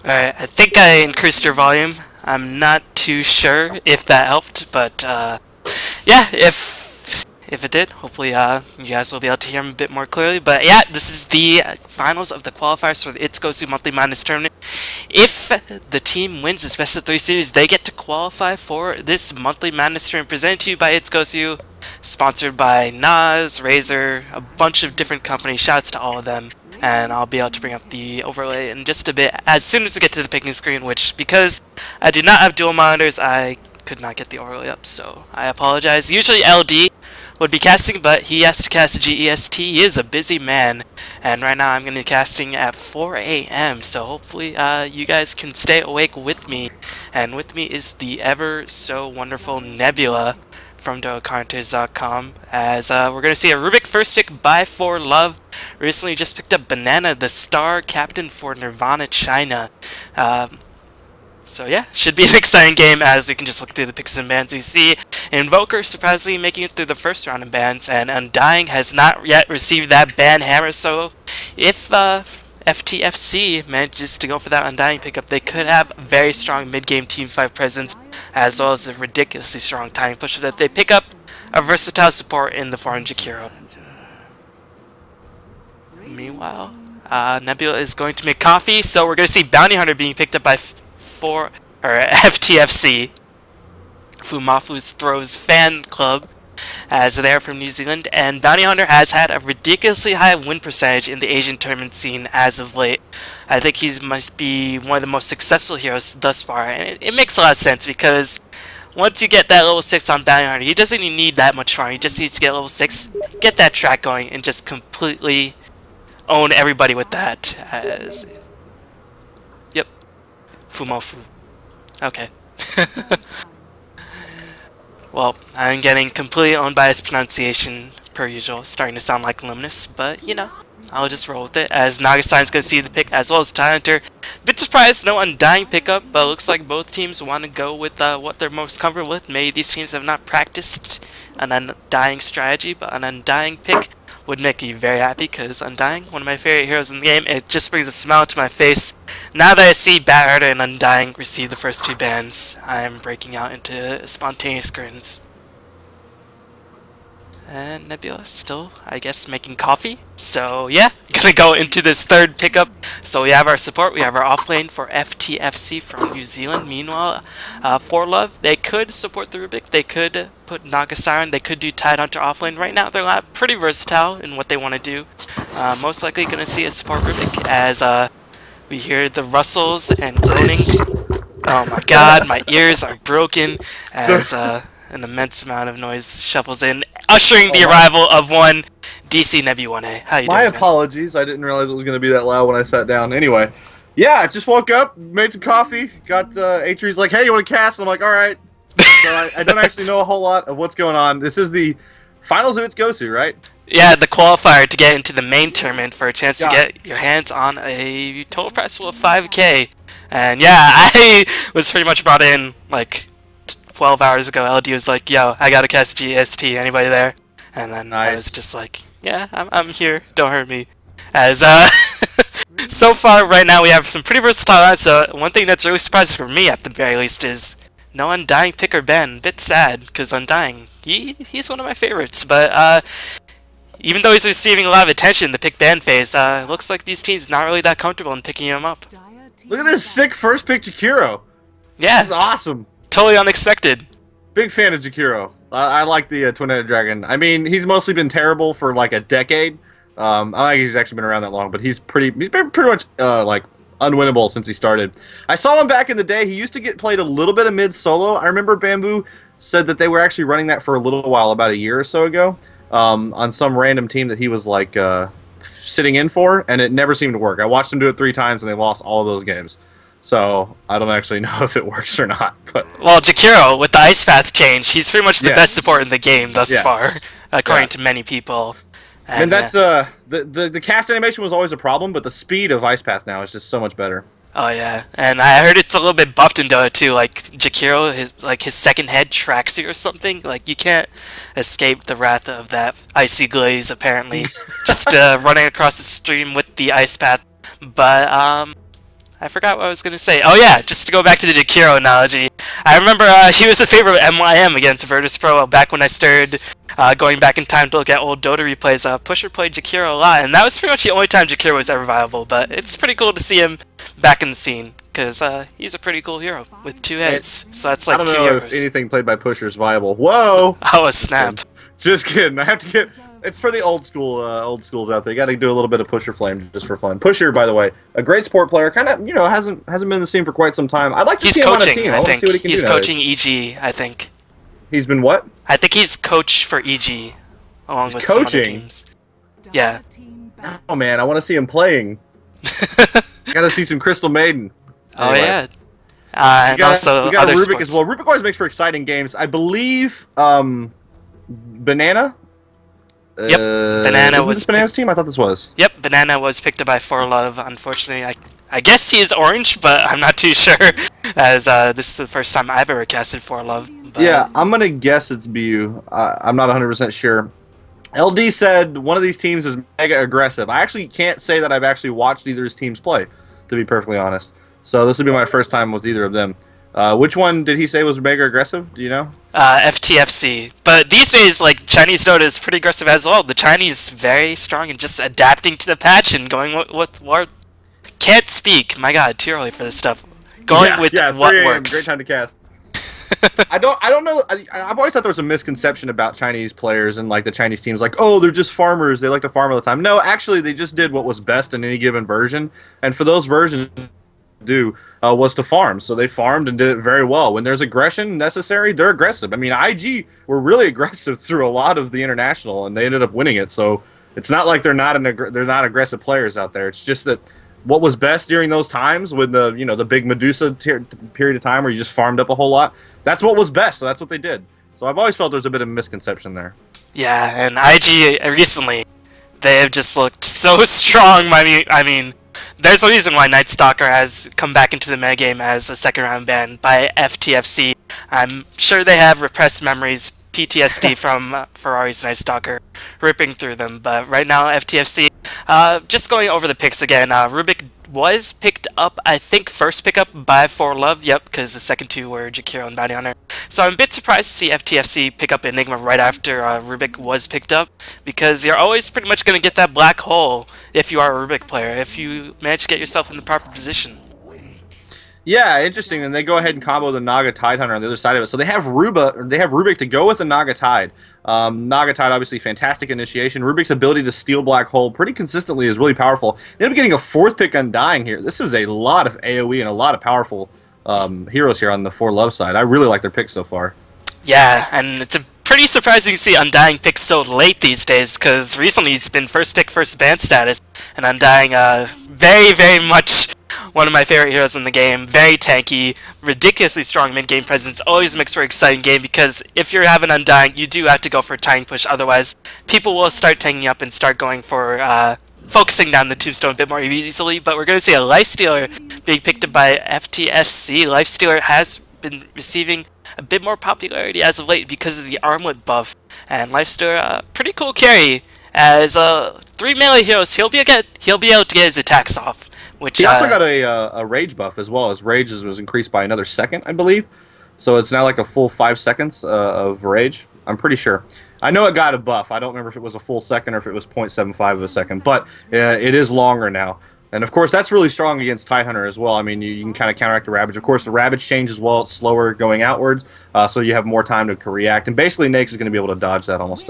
Alright, I think I increased your volume. I'm not too sure if that helped, but yeah, if it did, hopefully you guys will be able to hear me a bit more clearly. But yeah, this is the finals of the qualifiers for the It'sGosu Monthly Madness Tournament. If the team wins this best of 3 series, they get to qualify for this Monthly Madness Tournament presented to you by It'sGosu, sponsored by Nas, Razer, a bunch of different companies. Shouts to all of them. And I'll be able to bring up the overlay in just a bit as soon as we get to the picking screen, which, because I do not have dual monitors, I could not get the overlay up, so I apologize. Usually LD would be casting, but he has to cast GEST. He is a busy man, and right now I'm going to be casting at 4 a.m., so hopefully you guys can stay awake with me. And with me is the ever so wonderful Nebula from doacartes.com, as we're going to see a Rubik first pick by For.Love. Recently just picked up Banana, the star captain for Nirvana China. So yeah, should be an exciting game as we can just look through the picks and bans. We see Invoker surprisingly making it through the first round of bans, and Undying has not yet received that ban hammer, so if FTFC manages to go for that Undying pickup, they could have a very strong mid-game Team 5 presence, as well as a ridiculously strong time pusher that they pick up a versatile support in the 400 Kiro. Meanwhile, Nebula is going to make coffee, so we're going to see Bounty Hunter being picked up by FTFC, Fumafu's Throws fan club, as they're from New Zealand, and Bounty Hunter has had a ridiculously high win percentage in the Asian tournament scene as of late. I think he must be one of the most successful heroes thus far, and it makes a lot of sense because once you get that level 6 on Bounty Hunter, he doesn't even need that much farm. He just needs to get level 6, get that track going, and just completely own everybody with that. Yep. Fumofu. Okay. Well, I'm getting completely owned by his pronunciation, per usual, starting to sound like Luminous, but, you know, I'll just roll with it, as Nagasan's going to see the pick, as well as Hunter. Bit surprised, no Undying pickup, but it looks like both teams want to go with what they're most comfortable with. Maybe these teams have not practiced an Undying strategy, but an Undying pick would make me very happy, because Undying, one of my favorite heroes in the game, it just brings a smile to my face. Now that I see Banter and Undying receive the first 2 bans, I'm breaking out into spontaneous grins. And Nebula still, I guess, making coffee. So yeah, gonna go into this third pickup. So we have our support, we have our offlane for FTFC from New Zealand. Meanwhile, For.Love, they could support the Rubik, they could put Nagasiren, they could do Hunter offlane. Right now, they're pretty versatile in what they want to do. Most likely gonna see a support Rubik as we hear the rustles and groaning. Oh my god, my ears are broken as an immense amount of noise shuffles in, ushering the arrival of one DC Nebu1A. How you doing? My apologies. I didn't realize it was going to be that loud when I sat down. Anyway, yeah, I just woke up, made some coffee, got Atreus like, hey, you want to cast? And I'm like, all right. So I don't actually know a whole lot of what's going on. This is the finals of It'sGosu, right? Yeah, the qualifier to get into the main tournament for a chance to get your hands on a total prize pool of 5K. And yeah, I was pretty much brought in like 12 hours ago. LD was like, yo, I gotta cast GST, anybody there? And then I was just like, yeah, I'm here, don't hurt me. As so far right now we have some pretty versatile lines, so one thing that's really surprising for me at the very least is no Undying pick or ban. Bit sad, because Undying, he's one of my favorites, but even though he's receiving a lot of attention in the pick ban phase, looks like these teams not really that comfortable in picking him up. Look at this sick first pick Jakiro. Yeah. This is awesome. Totally unexpected. Big fan of Jakiro. I like the Twin-Headed Dragon. I mean, he's mostly been terrible for like a decade. I don't think he's actually been around that long, but he's been pretty much like unwinnable since he started. I saw him back in the day. He used to get played a little bit of mid solo. I remember Bamboo said that they were actually running that for a little while, about a year or so ago, on some random team that he was like sitting in for, and it never seemed to work. I watched him do it 3 times, and they lost all of those games. So, I don't actually know if it works or not. But well, Jakiro, with the Ice Path change, he's pretty much the best support in the game thus far, according to many people. And that's, the cast animation was always a problem, but the speed of Ice Path now is just so much better. Oh yeah, and I heard it's a little bit buffed in Dota too, like Jakiro, his second head tracks you or something, like you can't escape the wrath of that icy glaze apparently, just running across the stream with the Ice Path. But I forgot what I was going to say. Oh yeah, just to go back to the Jakiro analogy. I remember he was a favorite of MYM against Virtus Pro back when I started going back in time to look at old Dota replays. Pusher played Jakiro a lot, and that was pretty much the only time Jakiro was ever viable, but it's pretty cool to see him back in the scene, because he's a pretty cool hero with 2 heads, so that's like 2 I don't know heroes. if anything played by Pusher is viable. Whoa! Oh, a snap. Just kidding. I have to get... It's for the old schools out there. You got to do a little bit of Pusher Flame just for fun. Pusher, by the way, a great sport player. Kind of, hasn't been in the scene for quite some time. I'd like to see him on a team. I want to see what he can do. He's coaching EG, I think. He's been what? I think he's coach for EG, along with some other teams. Yeah. Oh man, I want to see him playing. Got to see some Crystal Maiden. Anyway. Oh yeah. And also we got other Rubik sports as well. Rubik always makes for exciting games. I believe Banana. Yep, Banana was Banana's team. I thought this was. Yep, Banana was picked up by For.Love. Unfortunately, I guess he is orange, but I'm not too sure, as this is the first time I've ever casted For.Love. Yeah, I'm gonna guess it's BU. I'm not 100% sure. LD said one of these teams is mega aggressive. I actually can't say that I've actually watched either of his teams play, to be perfectly honest. So this will be my first time with either of them. Which one did he say was mega aggressive? Do you know? FTFC. But these days, like, Chinese Dota is pretty aggressive as well. The Chinese very strong and just adapting to the patch and going with what... Can't speak. My god, too early for this stuff. Going with what works. Great time to cast. I don't know. I've always thought there was a misconception about Chinese players and like the Chinese teams, like, oh, they're just farmers. They like to farm all the time. No, actually, they just did what was best in any given version, and for those versions, was to farm. So they farmed and did it very well. When there's aggression necessary, they're aggressive. I mean, IG were really aggressive through a lot of the international, and they ended up winning it. So it's not like they're not aggressive players out there. It's just that what was best during those times with the the big Medusa period of time where you just farmed up a whole lot. That's what was best. So that's what they did. So I've always felt there's a bit of misconception there. Yeah, and IG recently, they have just looked so strong. I mean, there's a reason why Night Stalker has come back into the metagame as a second-round ban by FTFC. I'm sure they have repressed memories, PTSD from Ferrari's Night Stalker ripping through them, but right now FTFC, just going over the picks again, Rubik was picked up, I think first pickup by For.Love, yep, because the second two were Jakiro and Bounty Hunter. So I'm a bit surprised to see FTFC pick up Enigma right after Rubik was picked up, because you're always pretty much going to get that black hole if you are a Rubik player, if you manage to get yourself in the proper position. Yeah, interesting. And they go ahead and combo the Naga Tidehunter on the other side of it. So they have Rubik to go with the Naga Tide. Naga Tide, obviously, fantastic initiation. Rubik's ability to steal Black Hole pretty consistently is really powerful. They end up getting a 4th pick Undying here. This is a lot of AoE and a lot of powerful heroes here on the For.Love side. I really like their picks so far. Yeah, and it's pretty surprising to see Undying pick so late these days, because recently he's been first pick, first ban status, and Undying, very, very much one of my favorite heroes in the game. Very tanky, ridiculously strong mid-game presence, always makes for an exciting game, because if you're having Undying, you do have to go for a tank push, otherwise people will start tanking up and start going for focusing down the tombstone a bit more easily. But we're going to see a Lifestealer being picked up by FTFC. Lifestealer has been receiving a bit more popularity as of late because of the armlet buff, and Lifestealer, pretty cool carry. As 3 melee heroes, he'll be able to get his attacks off. Which, he also got a rage buff as well. His rage was increased by another second, I believe. So it's now like a full 5 seconds of rage. I'm pretty sure. I know it got a buff. I don't remember if it was a full second or if it was 0.75 of a second. But it is longer now. And of course, that's really strong against Tidehunter as well. I mean, you can kind of counteract the Ravage. Of course, the Ravage change as well. It's slower going outwards, so you have more time to react. And basically, Nakes is going to be able to dodge that almost.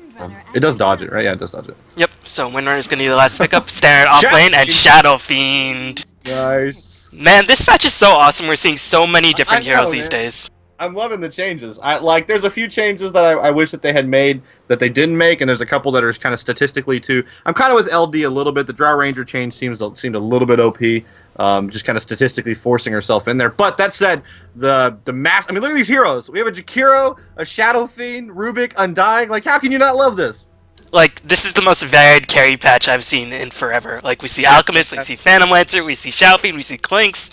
It does dodge it, right? Yeah, it does dodge it. Yep, so Windrunner is going to be the last pickup. Standard off lane and Shadow Fiend. Nice. Man, this patch is so awesome. We're seeing so many different heroes these days. I'm loving the changes. There's a few changes that I wish that they had made that they didn't make, and there's a couple that are kind of statistically too. I'm kind of with LD a little bit. The Drow Ranger change seemed a little bit OP, just kind of statistically forcing herself in there. But that said, the mass. I mean, look at these heroes. We have a Jakiro, a Shadow Fiend, Rubik, Undying. Like, how can you not love this? Like, this is the most varied carry patch I've seen in forever. Like, we see Alchemist, we see Phantom Lancer, we see Shadow Fiend, we see Clinks.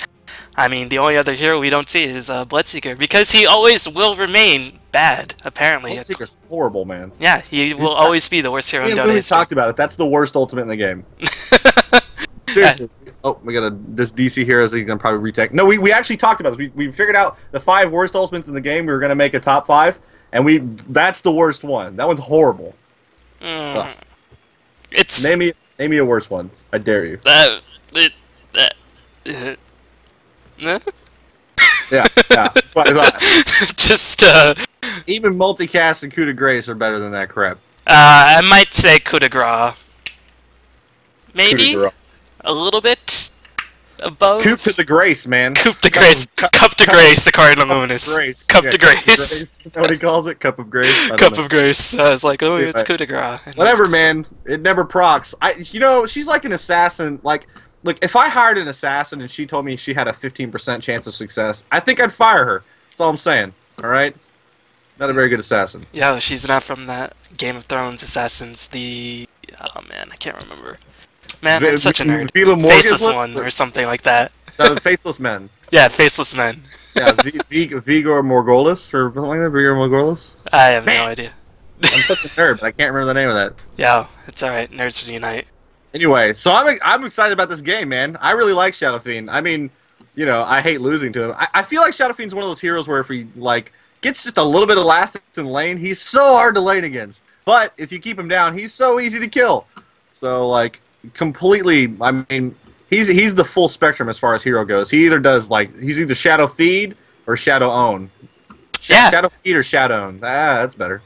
I mean, the only other hero we don't see is Bloodseeker, because he always will remain bad, apparently. Bloodseeker's horrible, man. Yeah, he will always be the worst hero in Dota. We talked about it. That's the worst ultimate in the game. Seriously. Oh, we got this DC heroes that you can probably retake. No, we actually talked about this. We figured out the 5 worst ultimates in the game. We were gonna make a top 5, and that's the worst one. That one's horrible. It's name me a worse one. I dare you. Yeah. Just even multicast and coup de grace are better than that crap. I might say coup de grace. Maybe Coup de grace. a little bit above. Coup to the grace, man. Coup de grace. Cup de grace. The Cardinal Luminous. Cup de grace. You know what he calls it? Cup of grace. Cup of grace. I was like, oh, it's coup de grace. Whatever, man. It never procs. She's like an assassin. Like, look, if I hired an assassin and she told me she had a 15% chance of success, I think I'd fire her. That's all I'm saying. All right. Not a very good assassin. Yeah, she's not from that Game of Thrones assassins. Oh man, I can't remember. Man, I'm such a nerd. Faceless one or something like that. No, Faceless Men. Yeah, Faceless Men. Yeah, Vigor Morghulis or something like that. Vigor Morghulis. I have no idea. I'm such a nerd, but I can't remember the name of that. Yeah, it's alright. Nerds unite. Anyway, so I'm excited about this game, man. I really like Shadow Fiend. I mean, I hate losing to him. I feel like Shadow Fiend's one of those heroes where if he gets just a little bit of elastics in lane, he's so hard to lane against. But if you keep him down, he's so easy to kill. So completely, I mean, he's the full spectrum as far as hero goes. He either does he's either Shadow Feed or Shadow Own. Yeah. Shadow Feed or Shadow Own. That's better.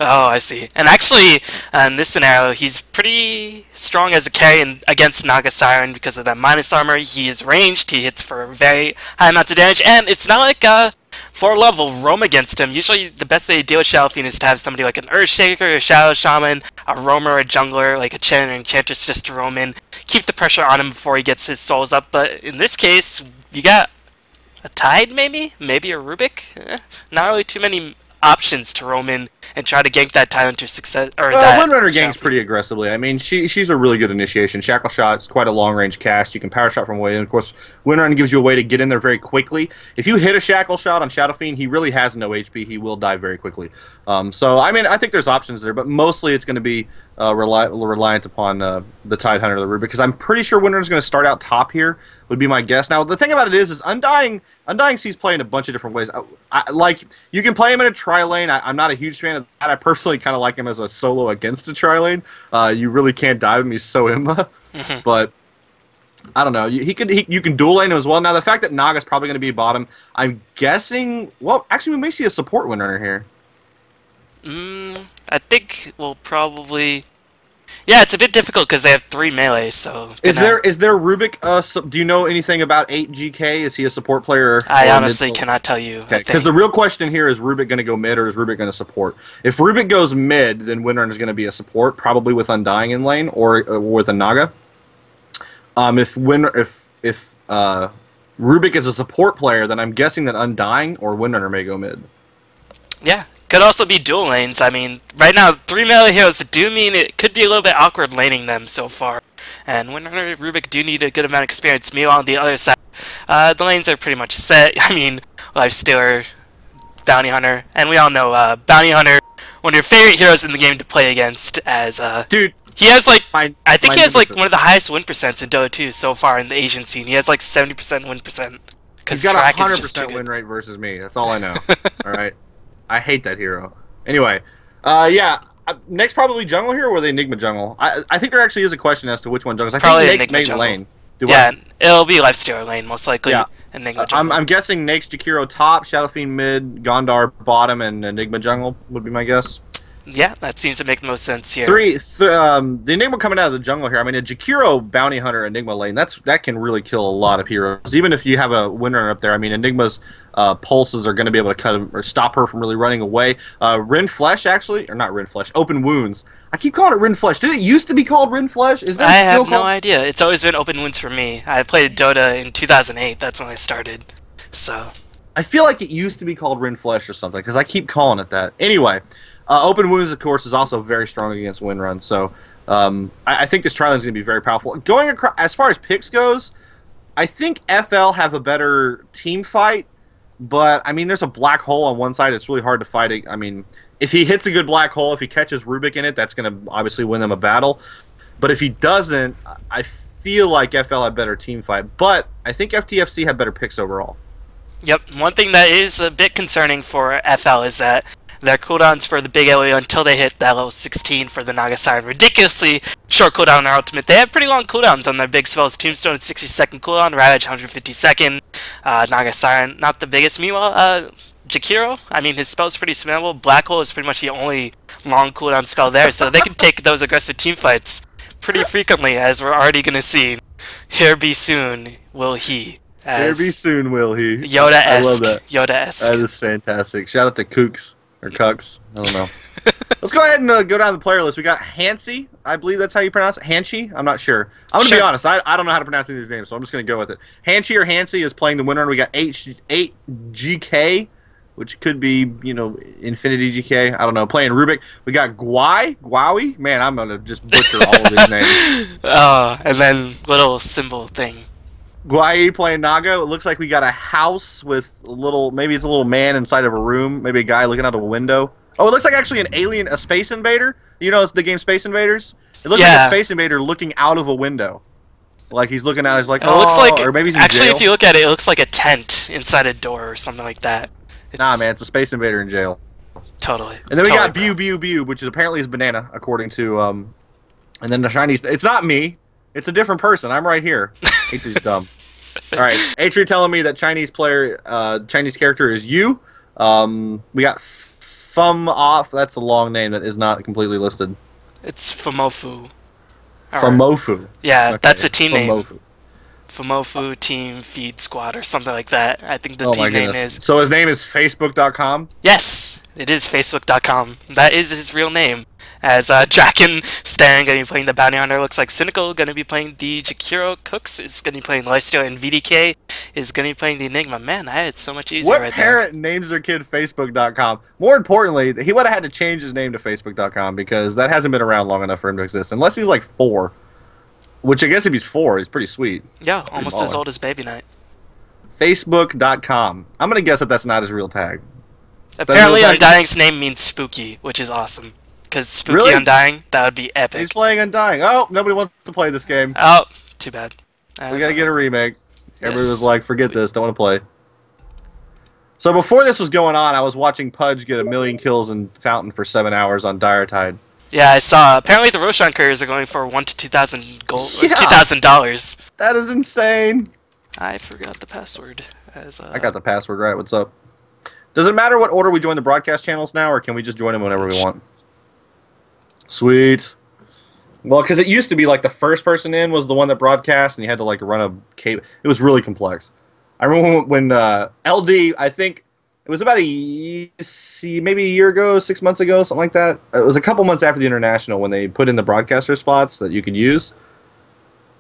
Oh, I see. And actually, in this scenario, he's pretty strong as a carry against Naga Siren because of that minus armor. He is ranged, he hits for very high amounts of damage, and it's not like For.Love will roam against him. Usually, the best way to deal with Shadow Fiend is to have somebody like an Earthshaker, a Shadow Shaman, a Roamer, a Jungler, like a Chen or Enchantress just to roam in, keep the pressure on him before he gets his souls up. But in this case, you got a Tide, maybe? Maybe a Rubik? Not really too many options to roam in and try to gank that Tide into success. Windrunner ganks pretty aggressively. I mean, she's a really good initiation. Shackle Shot is quite a long-range cast. You can power shot from away, and of course, Windrunner gives you a way to get in there very quickly. If you hit a Shackle Shot on Shadow Fiend, he really has no HP. He will die very quickly. So, I mean, I think there's options there, but mostly it's going to be reliant upon the Tide Hunter, the Rubik, because I'm pretty sure Windrunner's going to start out top here, would be my guess. Now, the thing about it is Undying sees play in a bunch of different ways. You can play him in a tri-lane. I'm not a huge fan of that. I personally kind of like him as a solo against a tri-lane. You really can't die with me, so Imma. But I don't know. You can dual lane him as well. Now, the fact that Naga's probably going to be bottom, I'm guessing. Well, actually, we may see a support Windrunner here. I think we'll probably. Yeah, it's a bit difficult because they have 3 melee, so... Is there Rubik, do you know anything about 8GK? Is he a support player? I honestly cannot tell you. Okay, because the real question here is Rubik going to go mid or is Rubik going to support? If Rubik goes mid, then Windrunner is going to be a support, probably with Undying in lane or with a Naga. If Rubik is a support player, then I'm guessing that Undying or Windrunner may go mid. Yeah, could also be dual lanes. I mean, right now, 3 melee heroes do mean it could be a little bit awkward laning them so far. And Windrunner and Rubik do need a good amount of experience. Meanwhile, on the other side, the lanes are pretty much set. I mean, Lifestealer, Bounty Hunter, and we all know Bounty Hunter, one of your favorite heroes in the game to play against as... Dude, he has I think he has one of the highest win percents in Dota 2 so far in the Asian scene. He has 70% win percent. He's got a 100% win rate versus me. That's all I know. Alright? I hate that hero. Anyway, yeah. Next, probably jungle here, or the Enigma jungle. I think there actually is a question as to which one jungles. I probably think Nake's main lane. It'll be Lifestealer lane most likely. Yeah. Enigma jungle. I'm guessing Nake's Jakiro top, Shadow Fiend mid, Gondar bottom, and Enigma jungle would be my guess. Yeah, that seems to make the most sense here. The Enigma coming out of the jungle here. I mean, a Jakiro Bounty Hunter Enigma lane. That can really kill a lot of heroes. Even if you have a Windrunner up there. I mean, Enigma's pulses are going to be able to cut or stop her from really running away. Rin Flesh actually, or not Rin Flesh. Open Wounds. I keep calling it Rin Flesh. Did it used to be called Rin Flesh? Is that I have no idea. It's always been Open Wounds for me. I played Dota in 2008. That's when I started. So I feel like it used to be called Rin Flesh or something because I keep calling it that. Anyway. Open Wounds, of course, is also very strong against Windrun, so I think this tri-lane is going to be very powerful. Going across, as far as picks goes, I think FL have a better team fight, but, I mean, there's a black hole on one side. It's really hard to fight it. I mean, if he hits a good black hole, if he catches Rubik in it, that's going to obviously win them a battle. But if he doesn't, I feel like FL had better team fight, but I think FTFC had better picks overall. Yep, one thing that is a bit concerning for FL is that their cooldowns for the big area until they hit that level 16 for the Naga Siren. Ridiculously short cooldown on their ultimate. They have pretty long cooldowns on their big spells. Tombstone 60-second cooldown, Ravage 150-second, Naga Siren not the biggest. Meanwhile, Jakiro, I mean, his spell's pretty spammable. Black Hole is pretty much the only long cooldown spell there, so they can take those aggressive team fights pretty frequently, as we're already going to see. Here be soon will he. Here be soon will he. Yoda-esque. I love that. Yoda-esque. That is fantastic. Shout out to Kooks. Or Cucks. I don't know. Let's go ahead and go down the player list. We got Hansi. I believe that's how you pronounce it. Hanshi? I'm not sure. I'm going to be honest. I don't know how to pronounce any of these names, so I'm just going to go with it. Hanshi or Hansi is playing the winner. We got 8GK, which could be, you know, Infinity GK. I don't know. Playing Rubik. We got Gwawi. Man, I'm going to just butcher all of these names. Oh, and then little symbol thing. Guai playing Naga. It looks like we got a house with a little, maybe it's a little man inside of a room. Maybe a guy looking out of a window. Oh, it looks like actually an alien, a space invader. You know, it's the game Space Invaders. It looks like a space invader looking out of a window. Like he's looking out, he's like, oh, it looks like, or maybe he's in actually, jail. if you look at it, it looks like a tent inside a door or something like that. Nah, man, it's a space invader in jail. Totally. And then we got Bew, which is apparently is banana, according to, and then the Chinese, it's not me. It's a different person. I'm right here. Atre's dumb. All right, Atre telling me that Chinese player, Chinese character is you. We got Fum Off. That's a long name that is not completely listed. It's Fumofu. Fumofu. Yeah, okay. That's a team Fumofu. name. Fumofu Team Feed Squad or something like that. I think the team name is. So his name is Facebook.com? Yes, it is Facebook.com. That is his real name. As Draken Stan going to be playing the Bounty Hunter, looks like Cynical going to be playing the Jakiro Cooks, is going to be playing Lifesteal, and VDK is going to be playing the Enigma. Man, I had it so much easier right there. What parent names their kid Facebook.com? More importantly, he would have had to change his name to Facebook.com because that hasn't been around long enough for him to exist. Unless he's like 4. Which I guess if he's 4, he's pretty sweet. Yeah, almost as old as Baby Knight. Facebook.com. I'm going to guess that that's not his real tag. Apparently Undying's name means spooky, which is awesome. Because Spooky really? Undying, that would be epic. He's playing Undying. Oh, nobody wants to play this game. Oh, too bad. We gotta get a remake. Yes. Everybody was like, forget this, don't want to play. So before this was going on, I was watching Pudge get 1,000,000 kills in Fountain for 7 hours on Dire Tide. Yeah, I saw. Apparently the Roshan couriers are going for $1,000 to $2,000 gold. Yeah. $2,000. That is insane. I forgot the password. I got the password right. What's up? Does it matter what order we join the broadcast channels now, or can we just join them whenever we want? Sweet. Well, because it used to be like the first person in was the one that broadcast, and you had to like run a cable. It was really complex. I remember when LD, I think it was about maybe a year ago, 6 months ago, something like that. It was a couple months after the International when they put in the broadcaster spots that you could use.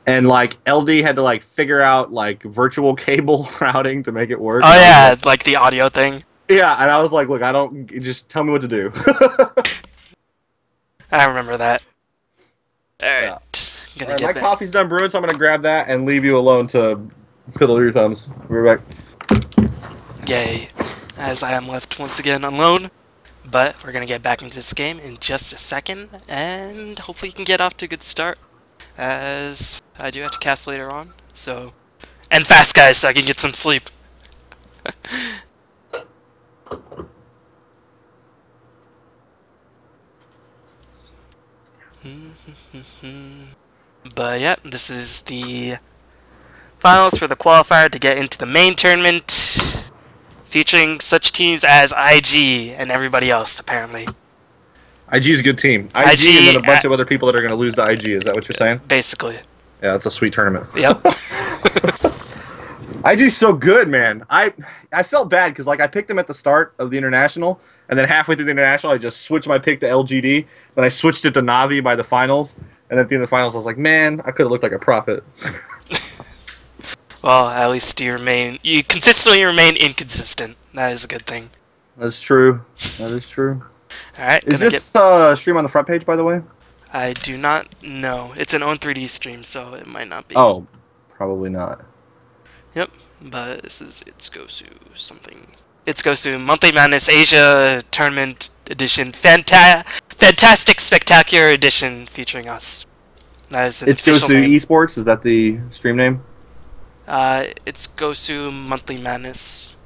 And like LD had to like figure out like virtual cable routing to make it work. Oh yeah, like the audio thing. Yeah, and I was like, look, I don't, just tell me what to do. I remember that. Alright. Yeah. Alright, my coffee's done brewing, so I'm gonna grab that and leave you alone to fiddle your thumbs. We'll be back. Yay. As I am left once again alone. But we're gonna get back into this game in just a second, and hopefully you can get off to a good start. As I do have to cast later on, so... And fast, guys, so I can get some sleep. But yeah, this is the finals for the qualifier to get into the main tournament, featuring such teams as IG and everybody else, apparently. IG is a good team. IG and then a bunch of other people that are going to lose to IG. Is that what you're saying? Basically. Yeah, it's a sweet tournament. Yep. IG's so good, man. I felt bad because like I picked him at the start of the International, and then halfway through the International, I just switched my pick to LGD. Then I switched it to Navi by the finals, and at the end of the finals, I was like, man, I could have looked like a prophet. Well, at least you consistently remain inconsistent. That is a good thing. That's true. That is true. Alright. Is this stream on the front page, by the way? I do not know. It's an own 3D stream, so it might not be. Oh, probably not. Yep, but this is It'sGosu something. It'sGosu Monthly Madness Asia Tournament Edition. Fantastic Spectacular Edition featuring us. That is an It's official Gosu name. Esports. Is that the stream name? It's Gosu Monthly Madness.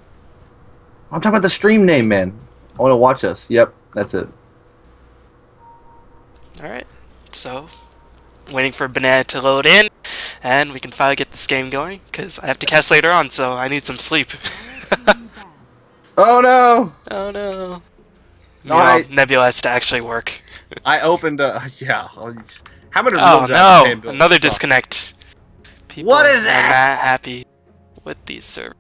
I'm talking about the stream name, man. I want to watch us. Yep, that's it. Alright, so waiting for Banana to load in, and we can finally get this game going, because I have to cast later on, so I need some sleep. Oh no! Oh no. No, Nebula has to actually work. I opened yeah. How many real Oh jobs paying no! bills? Another Sucks. disconnect. People What is are this? not happy with these servers.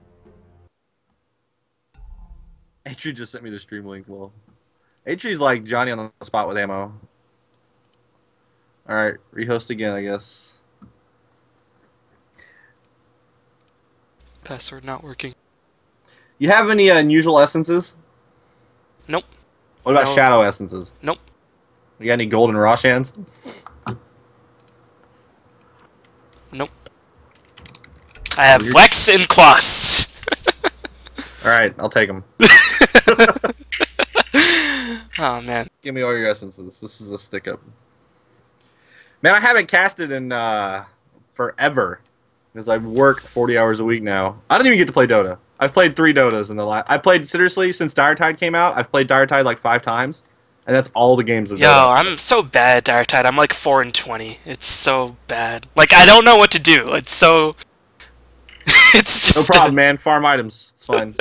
Atri just sent me the stream link. Well, Atri's like Johnny on the spot with ammo. Alright, rehost again, I guess. Password not working. You have any unusual essences? Nope. What about No. shadow essences? Nope. You got any golden Roshans? Nope. I have Wex and Quas. Alright, I'll take them. Oh man. Give me all your essences. This is a stick-up. Man, I haven't casted in forever. Because I work 40 hours a week now. I don't even get to play Dota. I've played 3 Dotas in the last... I played, seriously, since Dire Tide came out, I've played Dire Tide like 5 times. And that's all the games of Yo, Dota. I'm so bad at Dire Tide. I'm like 4-20. It's so bad. Like, I don't know what to do. It's so... it's just... No problem, man. Farm items. It's fine.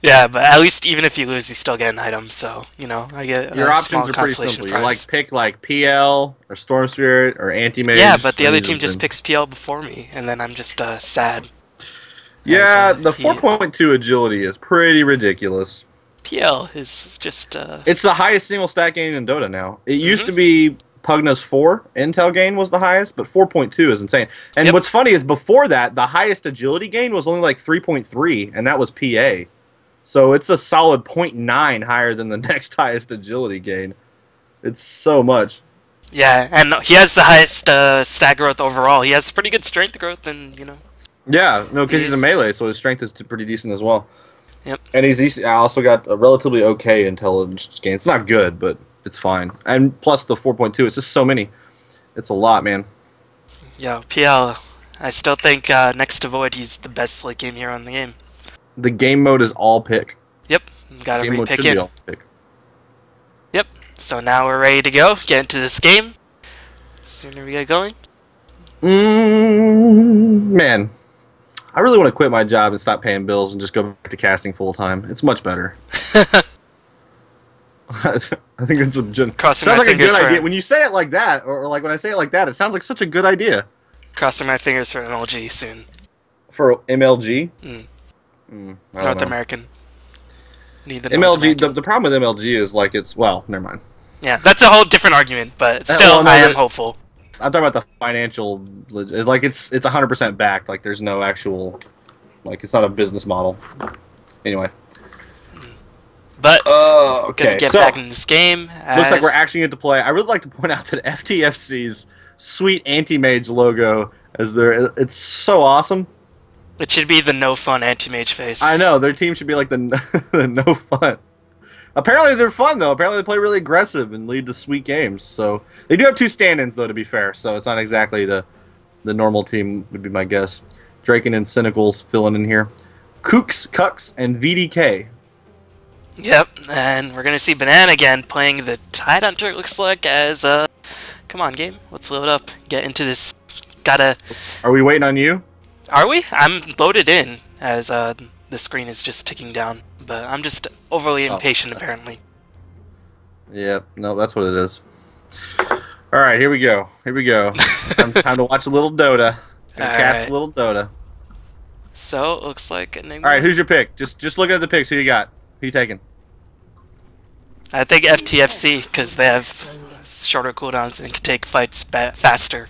Yeah, but at least even if you lose, you still get an item, so, you know, I get Your a options small are pretty consolation simple. You prize. like pick like PL or Storm Spirit or Anti-Mage. Yeah, but the other and- team just picks PL before me, and then I'm just sad. Yeah, And the so 4.2 agility is pretty ridiculous. PL is just It's the highest single stat gain in Dota now. It used Mm-hmm. to be Pugna's 4 intel gain was the highest, but 4.2 is insane. And Yep. what's funny is before that, the highest agility gain was only like 3.3, and that was PA. So it's a solid 0.9 higher than the next highest agility gain. It's so much. yeah, and he has the highest stat growth overall. He has pretty good strength growth, and, you know. Yeah, no, because he's a He's- melee, so his strength is pretty decent as well. Yep. And he's also got a relatively okay intelligence gain. It's not good, but it's fine. And plus the 4.2, it's just so many. It's a lot, man. Yo, PL, I still think next to Void, he's the best late game hero in the game. The game mode is all pick. Yep, got Game every mode pick should be in. all pick. Yep, so now we're ready to go, get into this game. Sooner we get going. Man, I really want to quit my job and stop paying bills and just go back to casting full time. It's much better. I think it's a Crossing sounds my like a fingers good for idea. When you say it like that, or like when I say it like that, it sounds like such a good idea. crossing my fingers for MLG soon. For MLG? Mm. I don't North know. American. Need the North MLG, American. the problem with MLG is like it's, well, never mind. Yeah, that's a whole different argument, but still, well, no, I am that- hopeful. I'm talking about the financial, like it's 100% backed. Like there's no actual, like it's not a business model. Anyway. But Okay. gonna get So back in this game. looks like as- we're actually going to play. I really like to point out that FTFC's sweet anti-mage logo as their, it's so awesome. It should be the no fun anti-mage face. I know their team should be like the no fun. Apparently they're fun though. Apparently they play really aggressive and lead to sweet games. So they do have 2 stand-ins though, to be fair. So it's not exactly the normal team would be my guess. Draken and Cynicals filling in here. Kooks, Cucks, and VDK. Yep, and we're gonna see Banana again playing the Tide Hunter. It looks like as come on game, let's load up. Get into this. Gotta. Are we waiting on you? Are we? I'm loaded in as the screen is just ticking down, but I'm just overly impatient apparently. Yep. No, that's what it is. All right, here we go. Here we go. time to watch a little Dota. And cast Alright. a little Dota. So it looks like All right, who's your pick? Just looking at the picks. Who you got? Who you taking? I think FTFC because they have shorter cooldowns and can take fights faster.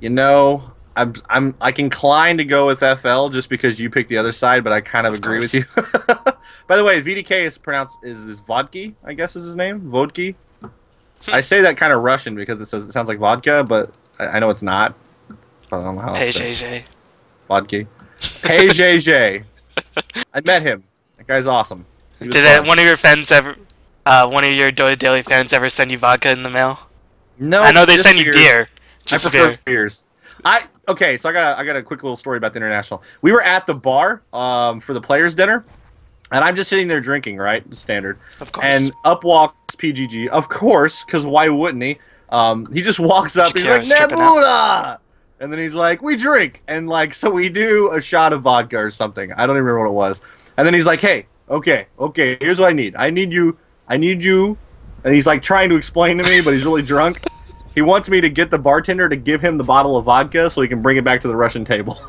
You know, I'm like inclined to go with FL just because you picked the other side, but I kind of agree with you. By the way, VDK is pronounced is Vodky, I guess is his name, Vodky. I say that kind of Russian because it sounds like vodka, but I know it's not. I don't know how. Hey else to say it. JJ. Vodky. Hey JJ. I met him. That guy's awesome. He was Did fun. one of your friends ever one of your Dota Daily fans ever send you vodka in the mail? No, I know they send you beers. beer. I Just prefer beer. beers. Okay, so I got a quick little story about the international. We were at the bar for the players' dinner, and I'm just sitting there drinking, right? Standard. Of course. And up walks PGG, of course, because why wouldn't he? He just walks up. He's like, Nebula! And then he's like, we drink. And like, so we do a shot of vodka or something. I don't even remember what it was. And then he's like, hey, okay, here's what I need. I need you. And he's like trying to explain to me, but he's really drunk. He wants me to get the bartender to give him the bottle of vodka so he can bring it back to the Russian table.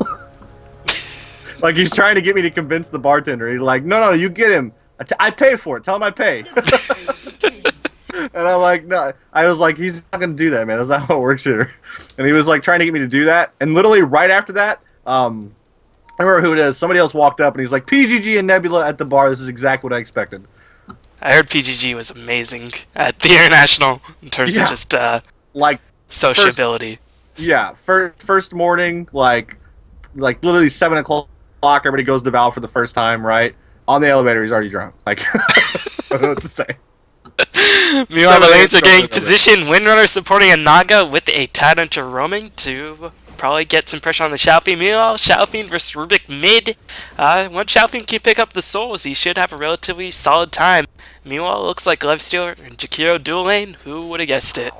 Like he's trying to get me to convince the bartender. He's like, no, you get him. I pay for it. Tell him I pay. And I'm like, no. I was like, he's not going to do that, man. That's not how it works here. And he was like trying to get me to do that. And literally right after that, I remember who it is. Somebody else walked up and he's like, PGG and Nebula at the bar. This is exactly what I expected. I heard PGG was amazing at the international in terms of just like sociability. First morning, like literally 7 o'clock. Everybody goes to Val for the first time, right? On the elevator, he's already drunk. Like, I don't know what to say. Meanwhile, the lanes are getting positioned. Windrunner supporting a Naga with a Tidehunter roaming to probably get some pressure on the Xiaofeng. Meanwhile, Xiaofeng versus Rubik mid. Once Xiaofeng can pick up the souls, he should have a relatively solid time. Meanwhile, it looks like Lifestealer and Jakiro dual lane. Who would have guessed it?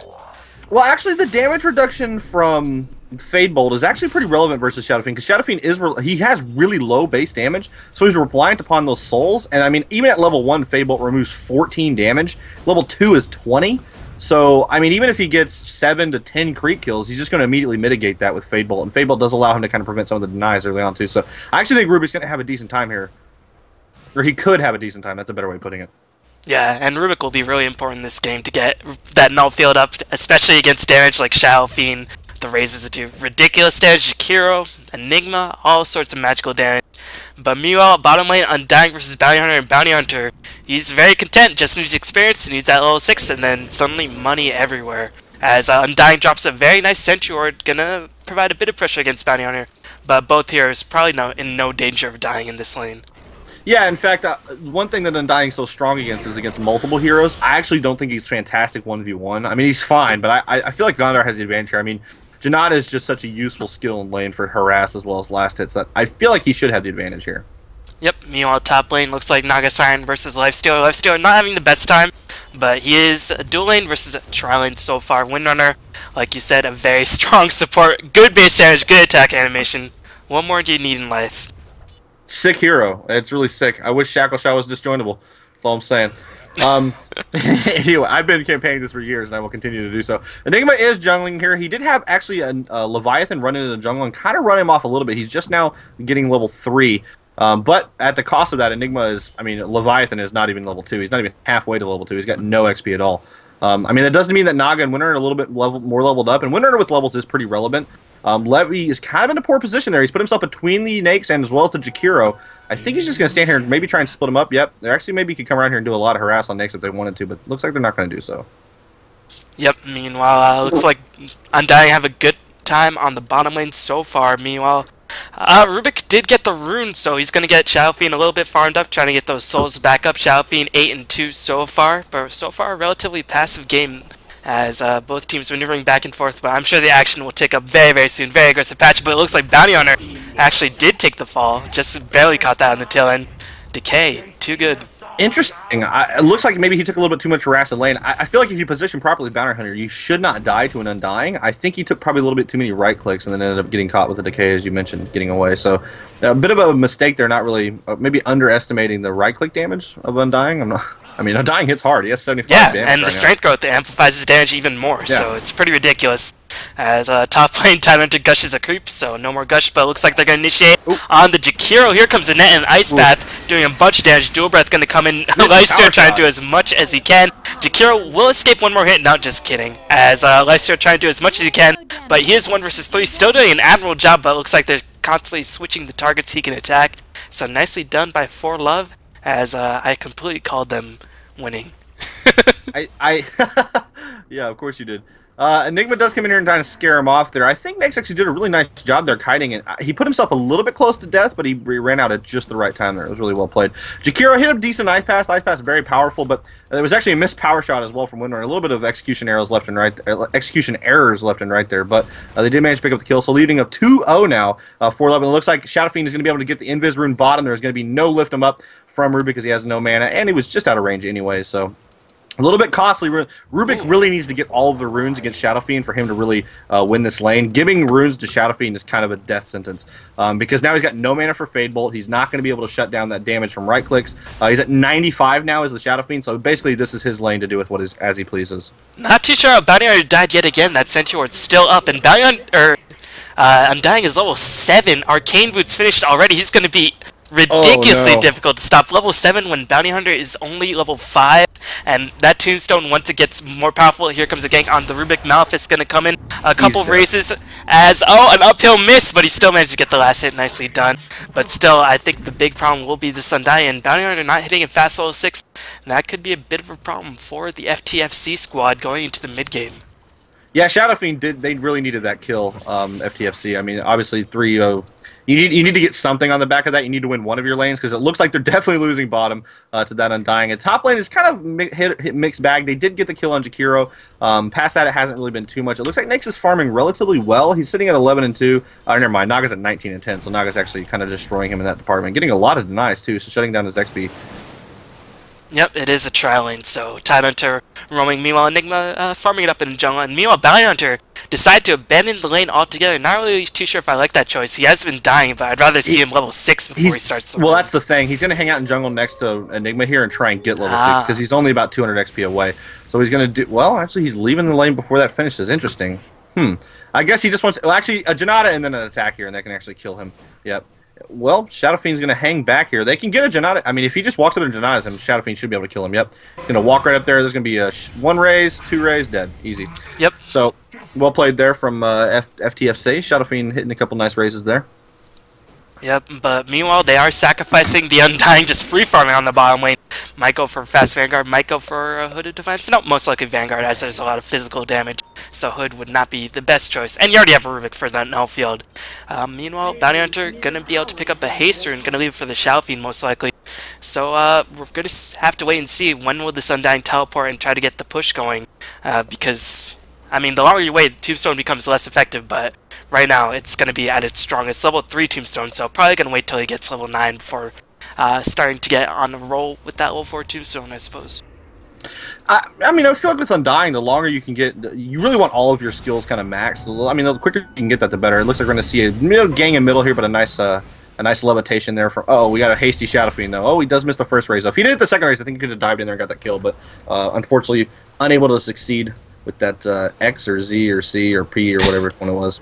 Well, actually, the damage reduction from Fade Bolt is actually pretty relevant versus Xiaofeng, because Xiaofeng he has really low base damage, so he's reliant upon those souls. And I mean, even at level 1, Fade Bolt removes 14 damage. Level 2 is 20. So I mean, even if he gets 7 to 10 creep kills, he's just going to immediately mitigate that with Fade Bolt. And Fade Bolt does allow him to kind of prevent some of the denies early on too. So I actually think Rubik's going to have a decent time here, or he could have a decent time. That's a better way of putting it. Yeah, and Rubik will be really important in this game to get that null field up, especially against damage like Xiaofeng. The raises it to ridiculous damage. Jakiro, Enigma, all sorts of magical damage. But meanwhile, bottom lane, Undying versus Bounty Hunter and Bounty Hunter. He's very content, just needs experience, needs that level 6, and then suddenly money everywhere. As Undying drops a very nice Sentry Ward, gonna provide a bit of pressure against Bounty Hunter. But both heroes probably in no danger of dying in this lane. Yeah, in fact, one thing that Undying's so strong against is against multiple heroes. I actually don't think he's fantastic 1v1. I mean, he's fine, but I feel like Gondar has the advantage here. I mean, Janata is just such a useful skill in lane for harass as well as last hits that I feel like he should have the advantage here. Yep, meanwhile, top lane looks like Naga Siren versus Lifestealer. Lifestealer not having the best time, but he is a dual lane versus a tri-lane so far. Windrunner, like you said, a very strong support. Good base damage, good attack animation. What more do you need in life? Sick hero. It's really sick. I wish Shackle Shot was disjointable. That's all I'm saying. Anyway, I've been campaigning this for years, and I will continue to do so. Enigma is jungling here. He did have actually a Leviathan run into the jungle and kind of run him off a little bit. He's just now getting level 3. But at the cost of that, Enigma is, I mean, Leviathan is not even level 2. He's not even halfway to level 2. He's got no XP at all. I mean, that doesn't mean that Naga and Windrunner are a little bit more leveled up, and Windrunner with levels is pretty relevant. Levy is kind of in a poor position there. He's put himself between the Nakes and as well as the Jakiro. I think he's just going to stand here and maybe try and split him up. Yep. They actually maybe could come around here and do a lot of harass on Nakes if they wanted to, but looks like they're not going to do so. Yep. Meanwhile, looks like Undying have a good time on the bottom lane so far. Meanwhile, Rubik did get the rune, so he's going to get Xiaofeng a little bit farmed up, trying to get those souls back up. Xiaofeng 8-2 so far, but so far a relatively passive game as both teams maneuvering back and forth, but I'm sure the action will take up very, very soon. Very aggressive patch, but it looks like Bounty Hunter actually did take the fall, just barely caught that on the tail end. Decay, too good. Interesting. It looks like maybe he took a little bit too much harass in lane. I feel like if you position properly Bounty Hunter, you should not die to an Undying. I think he took probably a little bit too many right clicks and then ended up getting caught with the Decay, as you mentioned, getting away. So a bit of a mistake there, not really, maybe underestimating the right click damage of Undying. I mean, Undying hits hard. He has 75 damage. Yeah, and the strength growth amplifies his damage even more, so it's pretty ridiculous. As top lane Tidehunter gushes a creep, so no more gush, but it looks like they're going to initiate on the Jakiro. Here comes the net and Ice Bath, doing a bunch of damage. Dual Breath going to come in. Lifestealer trying to do as much as he can. Jakiro will escape one more hit, not just kidding. As Lifestealer trying to do as much as he can, but he is 1 versus 3, still doing an admirable job, but it looks like they're constantly switching the targets he can attack. So nicely done by For.Love, as I completely called them winning. Yeah, of course you did. Enigma does come in here and kind of scare him off there. I think Nex actually did a really nice job there kiting it. He put himself a little bit close to death, but he ran out at just the right time there. It was really well played. Jakiro hit a decent ice pass. Ice pass very powerful, but there was actually a missed power shot as well from Windrunner. A little bit of execution errors left and right there, but they did manage to pick up the kill. So leading up 2-0 now for For.Love. It looks like Shadow Fiend is going to be able to get the Invis Rune bottom. There's going to be no lift him up from Rubik because he has no mana, and he was just out of range anyway, so a little bit costly. Rubik really needs to get all of the runes against Shadow Fiend for him to really win this lane. Giving runes to Shadow Fiend is kind of a death sentence because now he's got no mana for Fade Bolt. He's not going to be able to shut down that damage from right clicks. He's at 95 now as the Shadow Fiend, so basically this is his lane to do with what is as he pleases. Not too sure how Bounty Hunter died yet again. That Sentry Ward's still up, and Bounty Hunter, Undying is level 7. Arcane Boots finished already. He's going to be ridiculously difficult to stop. Level 7 when Bounty Hunter is only level 5, and that Tombstone, once it gets more powerful, here comes a gank on the Rubik. Malphite's going to come in a couple of races as, an uphill miss, but he still managed to get the last hit. Nicely done. But still, I think the big problem will be this Undying, and Bounty Hunter not hitting in fast level 6, and that could be a bit of a problem for the FTFC squad going into the mid-game. Yeah, Shadow Fiend they really needed that kill, FTFC. I mean, obviously 3-0. You need to get something on the back of that. You need to win one of your lanes because it looks like they're definitely losing bottom to that Undying. And top lane is kind of hit mixed bag. They did get the kill on Jakiro. Past that, it hasn't really been too much. It looks like Nyx is farming relatively well. He's sitting at 11-2. Never mind. Naga's at 19-10, so Naga's actually kind of destroying him in that department. Getting a lot of denies, too, so shutting down his XP. Yep, it is a trial lane, so Tide Hunter roaming, meanwhile Enigma farming it up in the jungle, and meanwhile Bounty Hunter decided to abandon the lane altogether. Not really too sure if I like that choice. He has been dying, but I'd rather see him level 6 before he starts the Well, that's the thing. He's going to hang out in jungle next to Enigma here and try and get level 6, because he's only about 200 XP away. So he's going to do... Well, actually, he's leaving the lane before that finishes. Interesting. I guess he just wants... Well, actually, a Janata and then an attack here, and that can actually kill him. Yep. Well, Shadow Fiend's going to hang back here. They can get a Janata. I mean, if he just walks up and Janatas him, Shadow Fiend should be able to kill him. Yep. Going to walk right up there. There's going to be a 1 raise, 2 raise, dead. Easy. Yep. So, well played there from FTFC. Shadow Fiend hitting a couple nice raises there. Yep, but meanwhile, they are sacrificing the Undying, just free farming on the bottom lane. Might go for Fast Vanguard, might go for Hooded Defense. No, most likely Vanguard, as there's a lot of physical damage. So Hood would not be the best choice. And you already have a Rubik for that null field. Meanwhile, Bounty Hunter gonna be able to pick up a Haster and gonna leave it for the Shadow Fiend most likely. So we're gonna have to wait and see when will this Undying teleport and try to get the push going. Because, I mean, the longer you wait, Tombstone becomes less effective, but right now it's gonna be at its strongest. Level 3 Tombstone, so probably gonna wait till he gets level 9 before starting to get on a roll with that level 4 Tombstone, I suppose. I mean, I feel like with Undying, the longer you can get, you really want all of your skills kind of maxed. I mean, the quicker you can get that, the better. It looks like we're going to see a gang in middle here, but a nice levitation there. From we got a hasty Shadow Fiend though. Oh, he does miss the first raise. If he did the second raise, I think he could have dived in there and got that kill, but unfortunately, unable to succeed with that X or Z or C or P or whatever one it was.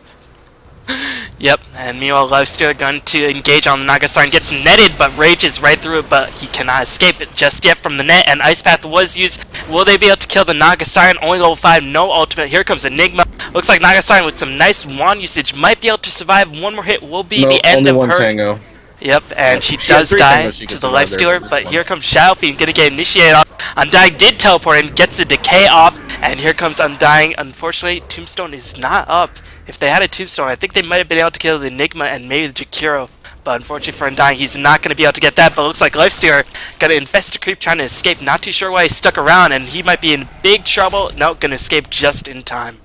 Yep, and meanwhile, Lifestealer going to engage on the Naga Siren, gets netted, but rages right through it, but he cannot escape it just yet from the net, and Ice Path was used. Will they be able to kill the Naga Siren? Only level 5, no ultimate. Here comes Enigma. Looks like Naga Siren with some nice wand usage might be able to survive. One more hit will be the end of her. Tango. Yep, and she does die to the Lifestealer, but here comes Shadow Fiend, gonna get initiated off. Undying did teleport and gets the decay off, and here comes Undying. Unfortunately, Tombstone is not up. If they had a Tombstone, I think they might have been able to kill the Enigma and maybe the Jakiro. But unfortunately for Undying, he's not going to be able to get that. But it looks like Lifestealer got an Infested Creep trying to escape. Not too sure why he stuck around, and he might be in big trouble. No, going to escape just in time.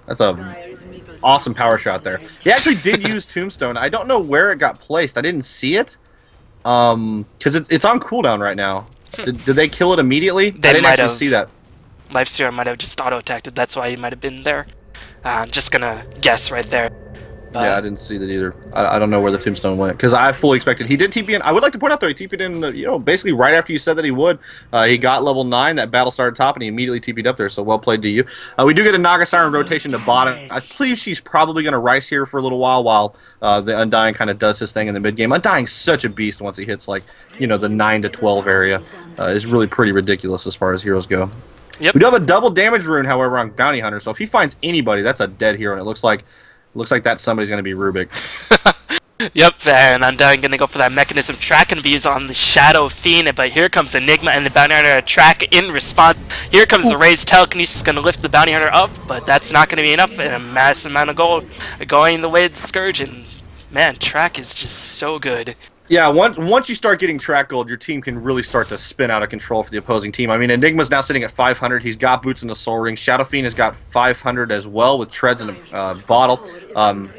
That's a awesome power shot there. He actually did use Tombstone. I don't know where it got placed. I didn't see it. Because it's on cooldown right now. Did they kill it immediately? They I didn't actually see that. Lifestealer might have just auto-attacked it. That's why he might have been there. I'm just gonna guess right there. Yeah, I didn't see that either. I don't know where the Tombstone went because I fully expected he did TP in. I would like to point out though he TP'd in, basically right after you said that he would. He got level 9. That battle started top, and he immediately TP'd up there. So well played to you. We do get a Naga Siren rotation to bottom. I believe she's probably gonna Rice here for a little while the Undying kind of does his thing in the mid game. Undying's such a beast once he hits like the 9 to 12 area. Is really pretty ridiculous as far as heroes go. Yep. We do have a double damage rune, however, on Bounty Hunter. So if he finds anybody, that's a dead hero, and it looks like that somebody's going to be Rubik. Yep, and Undying gonna go for that mechanism track and be on the Shadow Fiend, but here comes Enigma and the Bounty Hunter track in response. Here comes the Raised Telekinesis, gonna lift the Bounty Hunter up, but that's not gonna be enough, and a massive amount of gold going the way of the Scourge, and man, track is just so good. Yeah, once you start getting track gold, your team can really start to spin out of control for the opposing team. I mean, Enigma's now sitting at 500. He's got boots in the Soul Ring. Shadow Fiend has got 500 as well with treads in a bottle.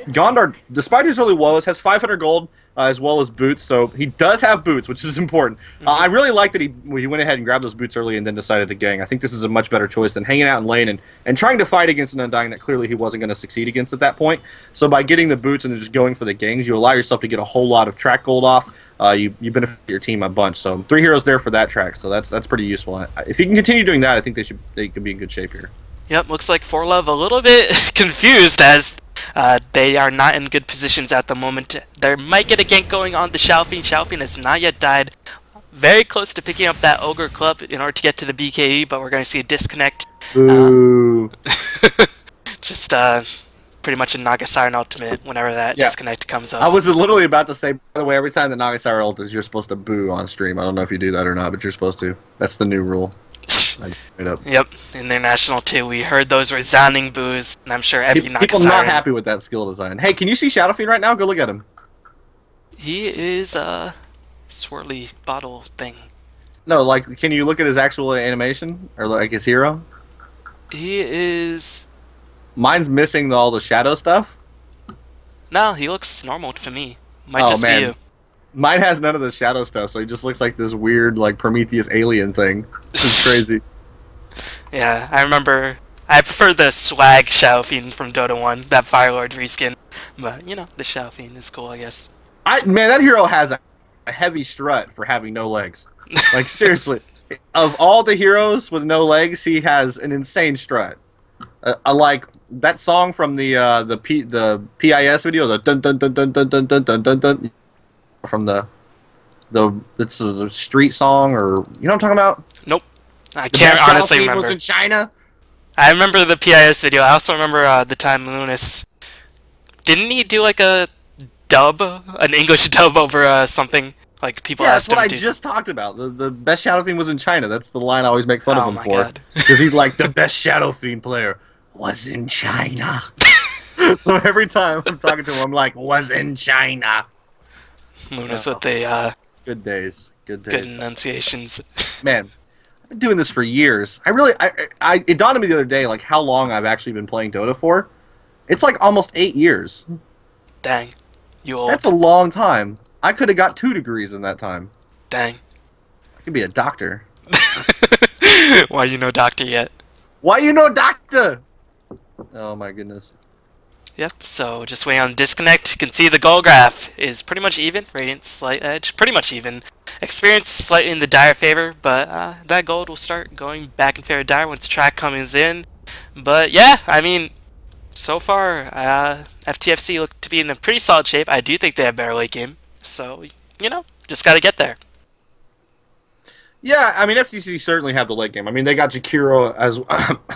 Gondar, despite his early woes, has 500 gold as well as boots, so he does have boots, which is important. I really like that he went ahead and grabbed those boots early and then decided to gang. I think this is a much better choice than hanging out in lane and trying to fight against an Undying that clearly he wasn't going to succeed against at that point. So by getting the boots and then just going for the gangs, you allow yourself to get a whole lot of track gold off. You benefit your team a bunch. So 3 heroes there for that track, so that's pretty useful. If you can continue doing that, I think they could be in good shape here. Yep, looks like For.Love a little bit confused as they are not in good positions at the moment. They might get a gank going on the Shadow Fiend. Shadow Fiend has not yet died. Very close to picking up that Ogre Club in order to get to the BKE, but we're going to see a disconnect. Ooh. Just pretty much a Naga Siren ultimate whenever that disconnect comes up. I was literally about to say, by the way, every time the Naga Siren ult is, you're supposed to boo on stream. I don't know if you do that or not, but you're supposed to. That's the new rule. Yep, in their national too, we heard those resounding boos, and I'm sure every Naga people Siren... not happy with that skill design. Hey, can you see Shadow Fiend right now? Go look at him. He is a swirly bottle thing. No, like, can you look at his actual animation or like his hero? He is... Mine's missing all the shadow stuff. No, he looks normal to me. Might just be you. Mine has none of the shadow stuff, so he just looks like this weird, like, Prometheus alien thing. It's crazy. Yeah, I remember... I prefer the swag Shadow Fiend from Dota 1, that Firelord reskin. But, you know, the Shadow Fiend is cool, I guess. Man, that hero has a heavy strut for having no legs. Like, seriously. Of all the heroes with no legs, he has an insane strut. Like, that song from the PIS video, the dun dun dun dun dun dun dun dun dun dun, from it's a street song, or you know what I'm talking about? Nope, I can't honestly remember. Was in China. I remember the PIS video. I also remember the time Lunas didn't he do like a dub, an English dub over something like people asked him to do. That's what I just talked about. The best Shadow Fiend was in China. That's the line I always make fun of him for, because he's like the best Shadow Fiend player was in China. So every time I'm talking to him, I'm like, was in China. Lunas with the good days. Good enunciations. Man, I've been doing this for years. It dawned on me the other day, like, how long I've actually been playing Dota for. It's like almost 8 years. Dang, you old. That's a long time. I could have got 2 degrees in that time. Dang. I could be a doctor. Why you no doctor yet? Why you no doctor? Oh my goodness. Yep, so just waiting on disconnect. You can see the goal graph is pretty much even. Radiant slight edge, pretty much even. Experience slightly in the Dire favor, but that gold will start going back in favor of Dire once track comes in. But yeah, I mean, so far, FTFC look to be in a pretty solid shape. I do think they have better late game, so, you know, just gotta get there. Yeah, I mean, FTC certainly have the late game. I mean, they got Jakiro as...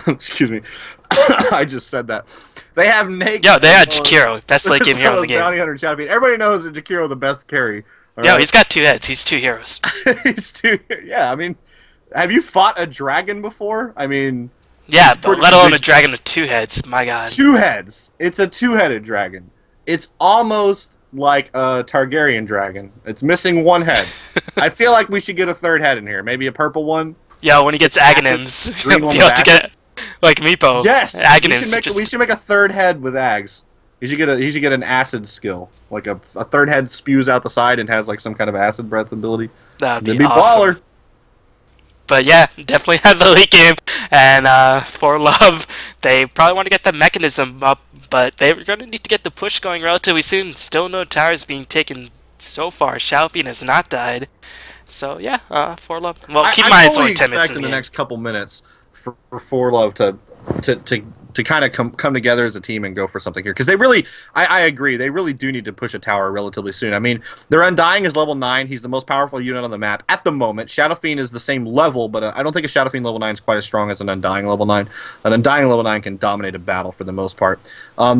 excuse me. I just said that. They have Nate... Yo, they had Jakiro, best late game hero in the game. Bounty Hunter Champion. Everybody knows that Jakiro the best carry. Yo, he's got 2 heads. He's 2 heroes. He's 2... Yeah, I mean, have you fought a dragon before? I mean... Yeah, but let alone a dragon with 2 heads. My god. 2 heads. It's a 2-headed dragon. It's almost like a Targaryen dragon. It's missing 1 head. I feel like we should get a 3rd head in here. Maybe a purple one. Yeah, when he gets Aghanims, he'll be able to get, like Meepo. Yes! Aghanims. We should make a 3rd head with Ags. He should get an acid skill. Like a 3rd head spews out the side and has like some kind of acid breath ability. That'd be awesome. Baller. But yeah, definitely have the late game. And For.Love, they probably want to get the mechanism up, but they're going to need to get the push going relatively soon. Still no towers being taken so far. Shadow Fiend has not died. So yeah, For.Love. Well, keep in mind it's only 10 minutes in the next couple minutes for For.Love to to kind of come together as a team and go for something here. Because they really, I agree, they really do need to push a tower relatively soon. I mean, their Undying is level 9. He's the most powerful unit on the map at the moment. Shadow Fiend is the same level, but I don't think a Shadow Fiend level 9 is quite as strong as an Undying level 9. An Undying level 9 can dominate a battle for the most part.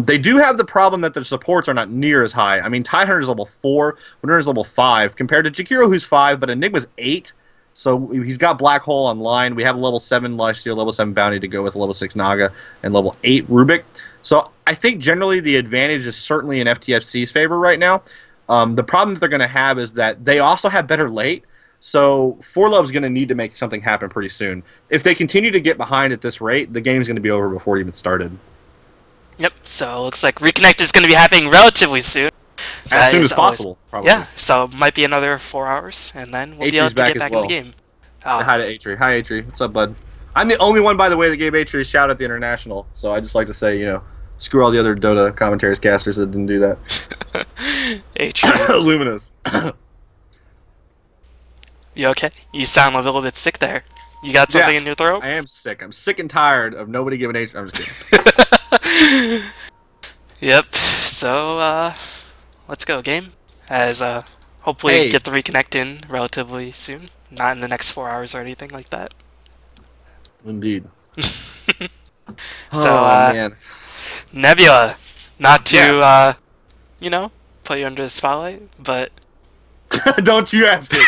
They do have the problem that their supports are not near as high. I mean, Tidehunter is level 4, Windrunner is level 5, compared to Jakiro, who's 5, but Enigma's 8. So he's got Black Hole online. We have a level 7 Lifesteal, level 7 Bounty to go with level 6 Naga, and level 8 Rubik. So I think generally the advantage is certainly in FTFC's favor right now. The problem that they're going to have is that they also have better late. So For.Love's going to need to make something happen pretty soon. If they continue to get behind at this rate, the game's going to be over before it even started. Yep, so it looks like Reconnect is going to be happening relatively soon. As soon as possible, probably. Yeah, so it might be another 4 hours, and then we'll be able to get back in the game. Oh. Hi to Atri. Hi, Atri. What's up, bud? I'm the only one, by the way, that gave Atri a shout at the International, so I just like to say, you know, screw all the other Dota commentaries casters that didn't do that. Atri. Luminous. You okay? You sound a little bit sick there. You got something in your throat? I am sick. I'm sick and tired of nobody giving Atri. I'm just kidding. Yep, so, let's go, game. As, hopefully get the Reconnect in relatively soon. Not in the next 4 hours or anything like that. Indeed. So, man. Nebula. Not to, you know, put you under the spotlight, but... Don't you ask it.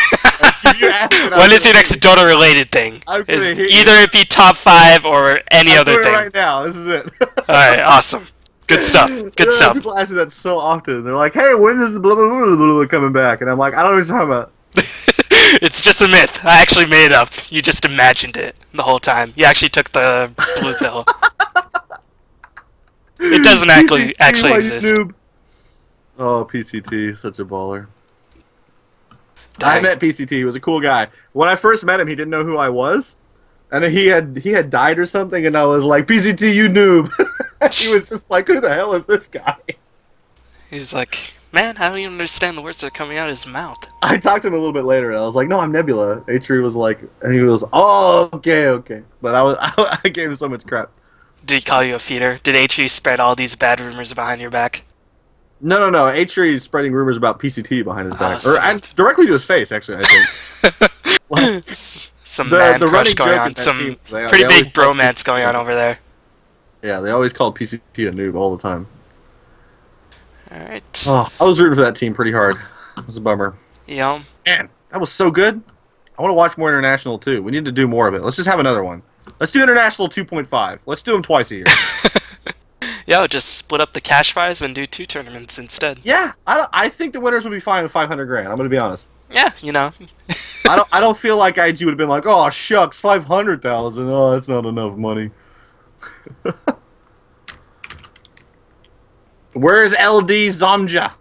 You ask it. When is your next Dota-related thing? Either it be top 5 or any other thing. Right now, this is it. Alright, awesome. Good stuff. Good stuff. People ask me that so often. They're like, hey, when is the blah, blah, blah, blah, blah coming back? And I'm like, I don't know what you're talking about. It's just a myth. I actually made it up. You just imagined it the whole time. You actually took the blue pill. It doesn't actually exist. Noob. Oh, PCT, such a baller. Dang. I met PCT. He was a cool guy. When I first met him, he didn't know who I was. And he had died or something, and I was like, PCT, you noob. He was just like, who the hell is this guy? He's like, man, I don't even understand the words that are coming out of his mouth. I talked to him a little bit later, and I was like, no, I'm Nebula. Atri was like, and he was, oh, okay. But I gave him so much crap. Did he call you a feeder? Did Atri spread all these bad rumors behind your back? No. Atri is spreading rumors about PCT behind his back. And directly to his face, actually, I think. Like, some man crush going on. Some pretty big bromance going on over there. Yeah, they always called PCT a noob all the time. Alright. Oh, I was rooting for that team pretty hard. It was a bummer. Yeah. Man, that was so good. I want to watch more International, too. We need to do more of it. Let's just have another one. Let's do International 2.5. Let's do them twice a year. Yeah, just split up the cash prize and do 2 tournaments instead. Yeah, I think the winners would be fine with 500 grand. I'm going to be honest. Yeah, you know. I don't feel like IG would have been like, oh, shucks, 500,000. Oh, that's not enough money. Where's LD Zamja?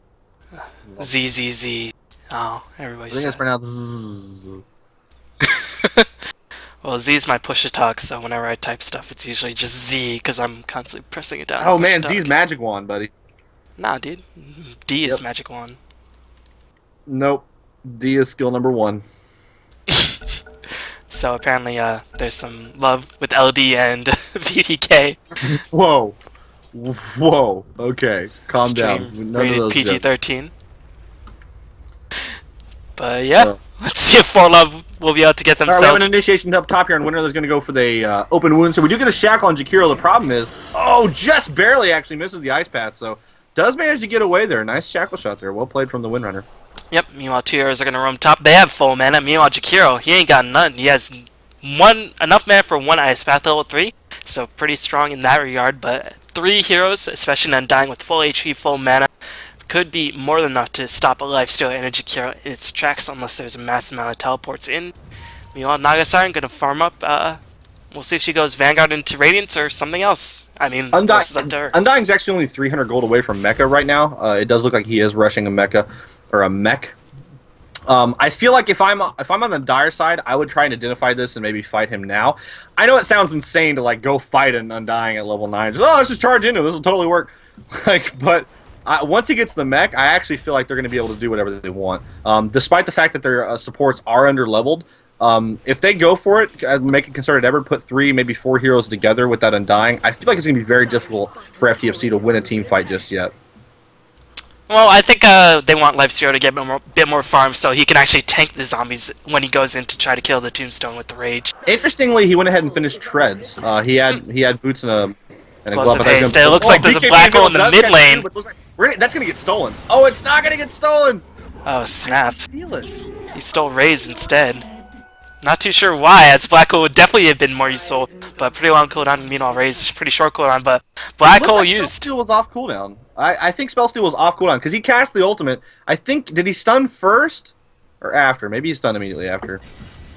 ZZZ. Oh, everybody's. I think it's pronounced Z. Well, Z is my push to talk, so whenever I type stuff, it's usually just Z because I'm constantly pressing it down. Oh man, Z's Magic Wand, buddy. Nah, dude. D is Magic Wand. Nope. D is skill number 1. So apparently, there's some love with LD and VDK. Whoa. Whoa. Okay. Calm down. None Rated of those PG-13. But yeah, let's see if For.Love will be able to get themselves. Alright, we have an initiation up top here, and Winner is going to go for the open wound. So we do get a shackle on Jakiro. The problem is, just barely actually misses the ice path. So does manage to get away there. Nice shackle shot there. Well played from the Windrunner. Yep, meanwhile 2 heroes are going to roam top. They have full mana. Meanwhile Jakiro, he ain't got none. He has enough mana for 1 ice path level 3. So pretty strong in that regard. But 3 heroes, especially Undying with full HP, full mana, could be more than enough to stop a lifesteal and a Jakiro in its tracks unless there's a massive amount of teleports in. Meanwhile, Nagasari going to farm up. We'll see if she goes Vanguard into Radiance or something else. I mean, this is up to her. Undying's actually only 300 gold away from Mecha right now. It does look like he is rushing a Mecha, or a mech. I feel like if I'm on the Dire side, I would try and identify this and maybe fight him now. I know it sounds insane to like go fight an Undying at level 9. Just, let's just charge into it. This will totally work. But once he gets the mech, I actually feel like they're going to be able to do whatever they want. Despite the fact that their supports are under-leveled, If they go for it, make a concerted effort, put 3, maybe 4 heroes together with that Undying, I feel like it's going to be very difficult for FTFC to win a team fight just yet. Well, I think they want Life-Zero to get a bit more farm so he can actually tank the zombies when he goes in to try to kill the Tombstone with the Rage. Interestingly, he went ahead and finished Treads. He had boots and a glove. Of haste. It looks like there's a black hole in the mid lane. That's going to get stolen. Oh, it's not going to get stolen! Oh, snap. Steal it. He stole Raze instead. Not too sure why, as Black Hole would definitely have been more useful, but pretty long cooldown. Meanwhile, Raze is pretty short cooldown, but Black Hole used. Spell Steal was off cooldown. I think Spell Steal was off cooldown because he cast the ultimate. I think, did he stun first or after? Maybe he stunned immediately after.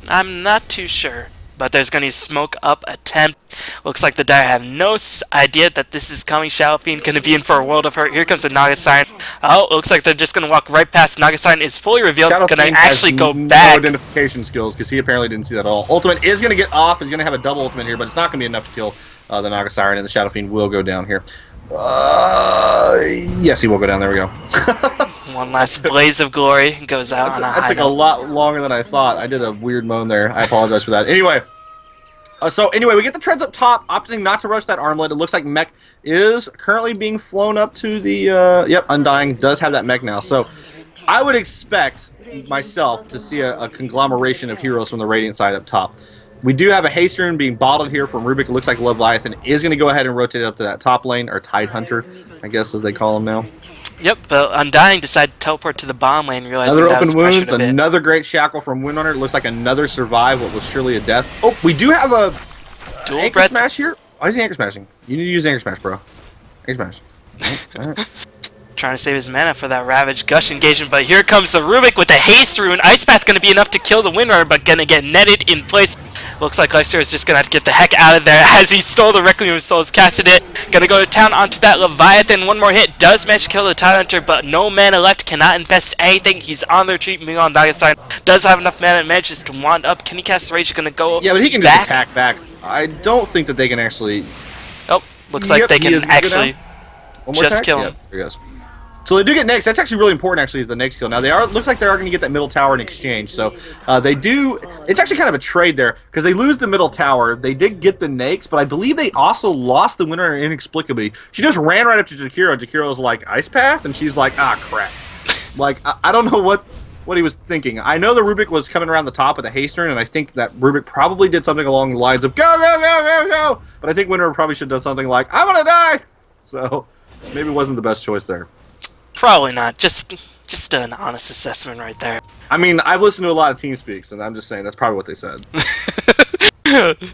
I'm not too sure, but there's going to be smoke up attempt. Looks like the Dire have no idea that this is coming. Shadow Fiend going to be in for a world of hurt. Here comes the Naga Siren. Oh, looks like they're just going to walk right past. Naga Siren is fully revealed. Going to actually go back. No identification skills because he apparently didn't see that at all. Ultimate is going to get off. He's going to have a double ultimate here, but it's not going to be enough to kill the Naga Siren, and the Shadow Fiend will go down here. Yes, he will go down. There we go. One last blaze of glory goes out on a high That took a lot longer than I thought. I did a weird moan there. I apologize for that. Anyway. Anyway, we get the treads up top, opting not to rush that armlet. It looks like mech is currently being flown up to the, yep, Undying does have that mech now. So I would expect myself to see a conglomeration of heroes from the Radiant side up top. We do have a haste rune being bottled here from Rubik. It looks like Leviathan is going to go ahead and rotate up to that top lane, or Tide Hunter, I guess as they call him now. Yep, but Undying decided to teleport to the bottom lane, realizing another that open was wounds, another great shackle from Windrunner. It looks like another survive what was surely a death. Oh, we do have a dual anchor breath smash here. Why is he anchor smashing? You need to use anchor smash, bro. Anchor smash. All right. Trying to save his mana for that Ravage Gush engagement, but here comes the Rubik with the haste rune. Ice Path going to be enough to kill the Windrunner, but going to get netted in place. Looks like Leicester is just going to have to get the heck out of there as he stole the Requiem of Souls, casted it. Going to go to town onto that Leviathan. One more hit does manage to kill the Tide Hunter, but no mana left, cannot infest anything. He's on the retreat. Meanwhile, Nagasine does have enough mana, manages to wand up. Can he cast the Rage? Going to go yeah, but he can just attack back. I don't think that they can actually... Oh, looks like they can actually just kill him. There he goes. So they do get next. That's actually really important. Actually, is the next kill. Now they are. Looks like they are going to get that middle tower in exchange. So they do. It's actually kind of a trade there because they lose the middle tower. They did get the Nakes, but I believe they also lost the winner inexplicably. She just ran right up to Jakiro. Jakiro was like Ice Path, and she's like, ah, crap. Like I don't know what he was thinking. I know the Rubik was coming around the top with the haste turn, and I think that Rubik probably did something along the lines of go go go go go. But I think Winner probably should have done something like I'm gonna die. So maybe it wasn't the best choice there. Probably not. Just an honest assessment right there. I mean, I've listened to a lot of TeamSpeaks, and I'm just saying that's probably what they said.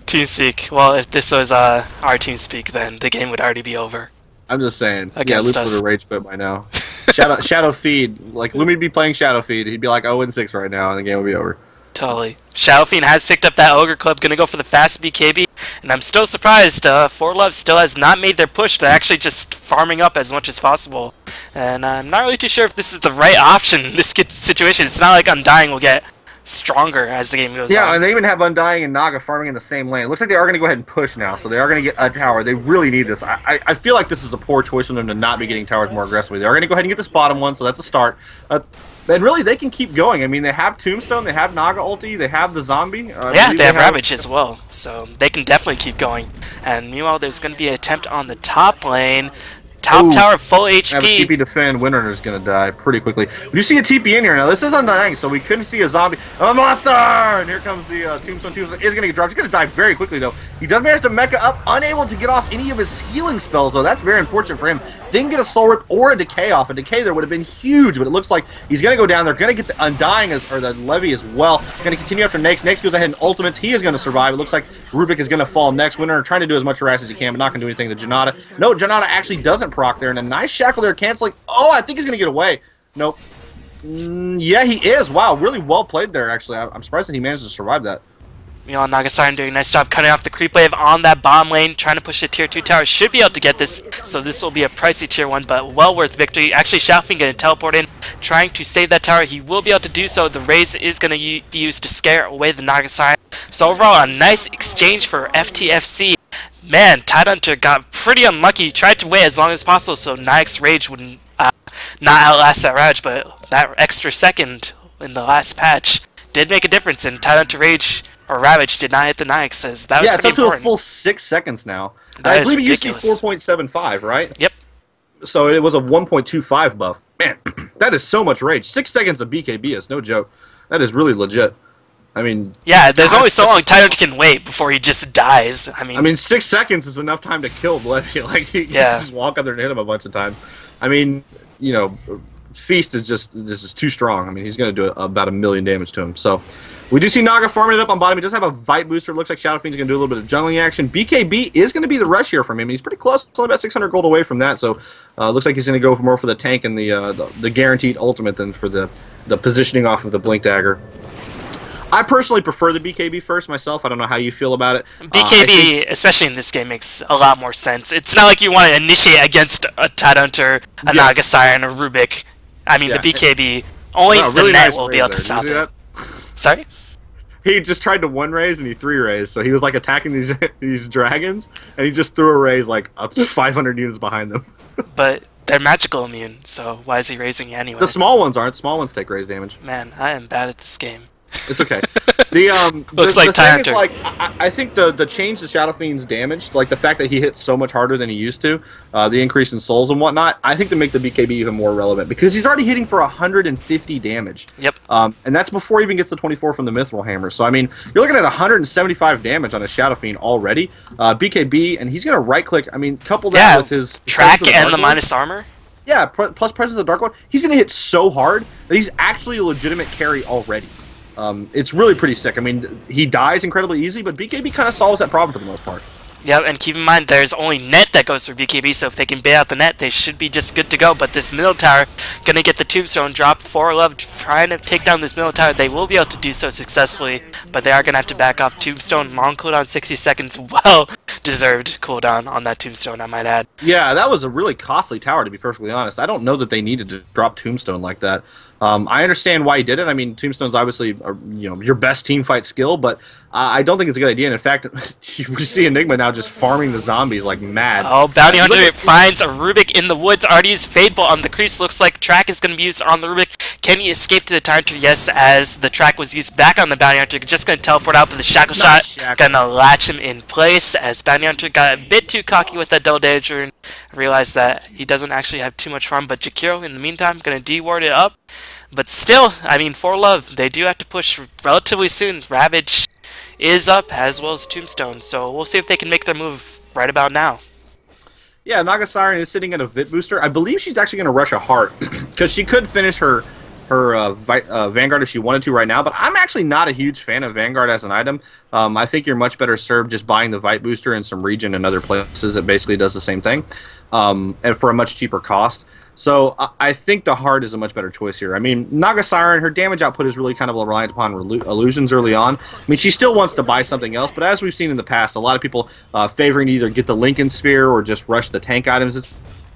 TeamSpeak. Well, if this was our TeamSpeak, then the game would already be over. I'm just saying. Against yeah, Luke would have rage quit by now. Shadow Feed. Like, Lumi'd be playing Shadow Feed. He'd be like 0-6 right now, and the game would be over. Totally. Shadow Fiend has picked up that Ogre Club, gonna go for the fast BKB, and I'm still surprised For.Love still has not made their push. They're actually just farming up as much as possible, and I'm not really too sure if this is the right option in this situation. It's not like Undying will get stronger as the game goes on. Yeah, and they even have Undying and Naga farming in the same lane. It looks like they are going to go ahead and push now, so they are going to get a tower. They really need this. I feel like this is a poor choice for them to not be getting towers more aggressively. They are going to go ahead and get this bottom one, so that's a start. And really, they can keep going. I mean, they have Tombstone, they have Naga ulti, they have the zombie. Yeah, they have Ravage as well, so they can definitely keep going. And meanwhile, there's going to be an attempt on the top lane. Top tower full HP. Have a TP defend. Windrunner's going to die pretty quickly. We do see a TP in here now. This is Undying, so we couldn't see a zombie. A monster! And here comes the Tombstone. Tombstone is going to get dropped. He's going to die very quickly, though. He does manage to mecha up, unable to get off any of his healing spells, though. That's very unfortunate for him. Didn't get a Soul Rip or a Decay off. A Decay there would have been huge, but it looks like he's going to go down there. Going to get the Undying, or the Levy as well. He's going to continue after Next. Next goes ahead and ultimates. He is going to survive. It looks like Rubik is going to fall next. Windrunner trying to do as much harass as he can, but not going to do anything to Janata. No, Janata actually doesn't proc there, and a nice shackle there canceling. Oh, I think he's going to get away. Nope. Yeah, he is. Wow, really well played there, actually. I'm surprised that he managed to survive that. Meanwhile, Nagasine doing a nice job cutting off the creep wave on that bottom lane, trying to push the tier 2 tower. Should be able to get this, so this will be a pricey tier 1, but well worth victory. Actually, Xiaofeng going to teleport in, trying to save that tower. He will be able to do so. The raise is going to be used to scare away the Nagasine. So overall, a nice exchange for FTFC. Man, Tide Hunter got pretty unlucky. He tried to wait as long as possible so Nike's Rage wouldn't not outlast that Ravage, but that extra second in the last patch did make a difference, and Titan to Rage or Ravage did not hit the Nyx, as that was Yeah, it's up to important. a full 6 seconds now. That I believe is it used to be ridiculous. 4.75, right? Yep. So it was a 1.25 buff. Man, that is so much rage. 6 seconds of BKB is no joke. That is really legit. I mean... Yeah, there's only so long Titan can wait before he just dies. I mean 6 seconds is enough time to kill Blevy. Like, you just walk up there and hit him a bunch of times. I mean, you know, Feast is just... This is too strong. I mean, he's going to do about 1 million damage to him. So, we do see Naga farming it up on bottom. He does have a Vite booster. Looks like Shadow Fiend's going to do a little bit of jungling action. BKB is going to be the rush here from him. He's pretty close. It's only about 600 gold away from that. So, looks like he's going to go more for the tank and the guaranteed ultimate than for the positioning off of the Blink Dagger. I personally prefer the BKB first myself. I don't know how you feel about it. BKB, especially in this game, makes a lot more sense. It's not like you want to initiate against a Tidehunter, a Naga Siren, or Rubik. I mean, the BKB, only the really net nice will be able to there. stop Did you see it. that? Sorry? He just tried to 1-raise and he 3-raised. So he was like attacking these dragons, and he just threw a raise like up 500 units behind them. But they're magical immune, so why is he raising you anyway? The small ones aren't. Small ones take raise damage. Man, I am bad at this game. It's okay. Looks like thing is, Tidehunter. like, I think the change to Shadow Fiend's damage, like the fact that he hits so much harder than he used to, the increase in souls and whatnot, I think to make the BKB even more relevant because he's already hitting for 150 damage. Yep. And that's before he even gets the 24 from the Mithril Hammer. So I mean, you're looking at 175 damage on a Shadow Fiend already. BKB, and he's gonna right click. I mean, couple that with his track and the minus armor. Yeah, plus Presence of the Dark Lord. He's gonna hit so hard that he's actually a legitimate carry already. It's really pretty sick. I mean, he dies incredibly easy, but BKB kind of solves that problem for the most part. Yep, and keep in mind, there's only net that goes through BKB, so if they can bait out the net, they should be just good to go. But this middle tower, gonna get the tombstone drop. For.Love trying to take down this middle tower. They will be able to do so successfully, but they are gonna have to back off. Tombstone, long cooldown, 60 seconds. Well deserved cooldown on that tombstone, I might add. Yeah, that was a really costly tower, to be perfectly honest. I don't know that they needed to drop Tombstone like that. I understand why he did it. I mean, Tombstone's obviously your best team fight skill, but I don't think it's a good idea. And in fact, we see Enigma now just farming the zombies like mad. Oh, Bounty Hunter finds a Rubik in the woods. Already used Fade Bolt on the creeps. Looks like track is going to be used on the Rubik. Can he escape to the Tidehunter? Yes, as the track was used back on the Bounty Hunter. Just going to teleport out, but the Shackle Shot going to latch him in place as Bounty Hunter got a bit too cocky with that double damager and realized that he doesn't actually have too much farm. But Jakiro, in the meantime, going to de-ward it up. But still, I mean, For.Love, they do have to push relatively soon. Ravage is up, as well as Tombstone, so we'll see if they can make their move right about now. Yeah, Naga Siren is sitting at a Vit booster. I believe she's actually going to rush a Heart, because she could finish her Vanguard if she wanted to right now, but I'm actually not a huge fan of Vanguard as an item. I think you're much better served just buying the Vite booster in some region and other places. It basically does the same thing, and for a much cheaper cost. So I think the Heart is a much better choice here. I mean, Naga Siren, her damage output is really kind of reliant upon illusions early on. I mean, she still wants to buy something else, but as we've seen in the past, a lot of people favoring to either get the Lincoln Spear or just rush the tank items. It's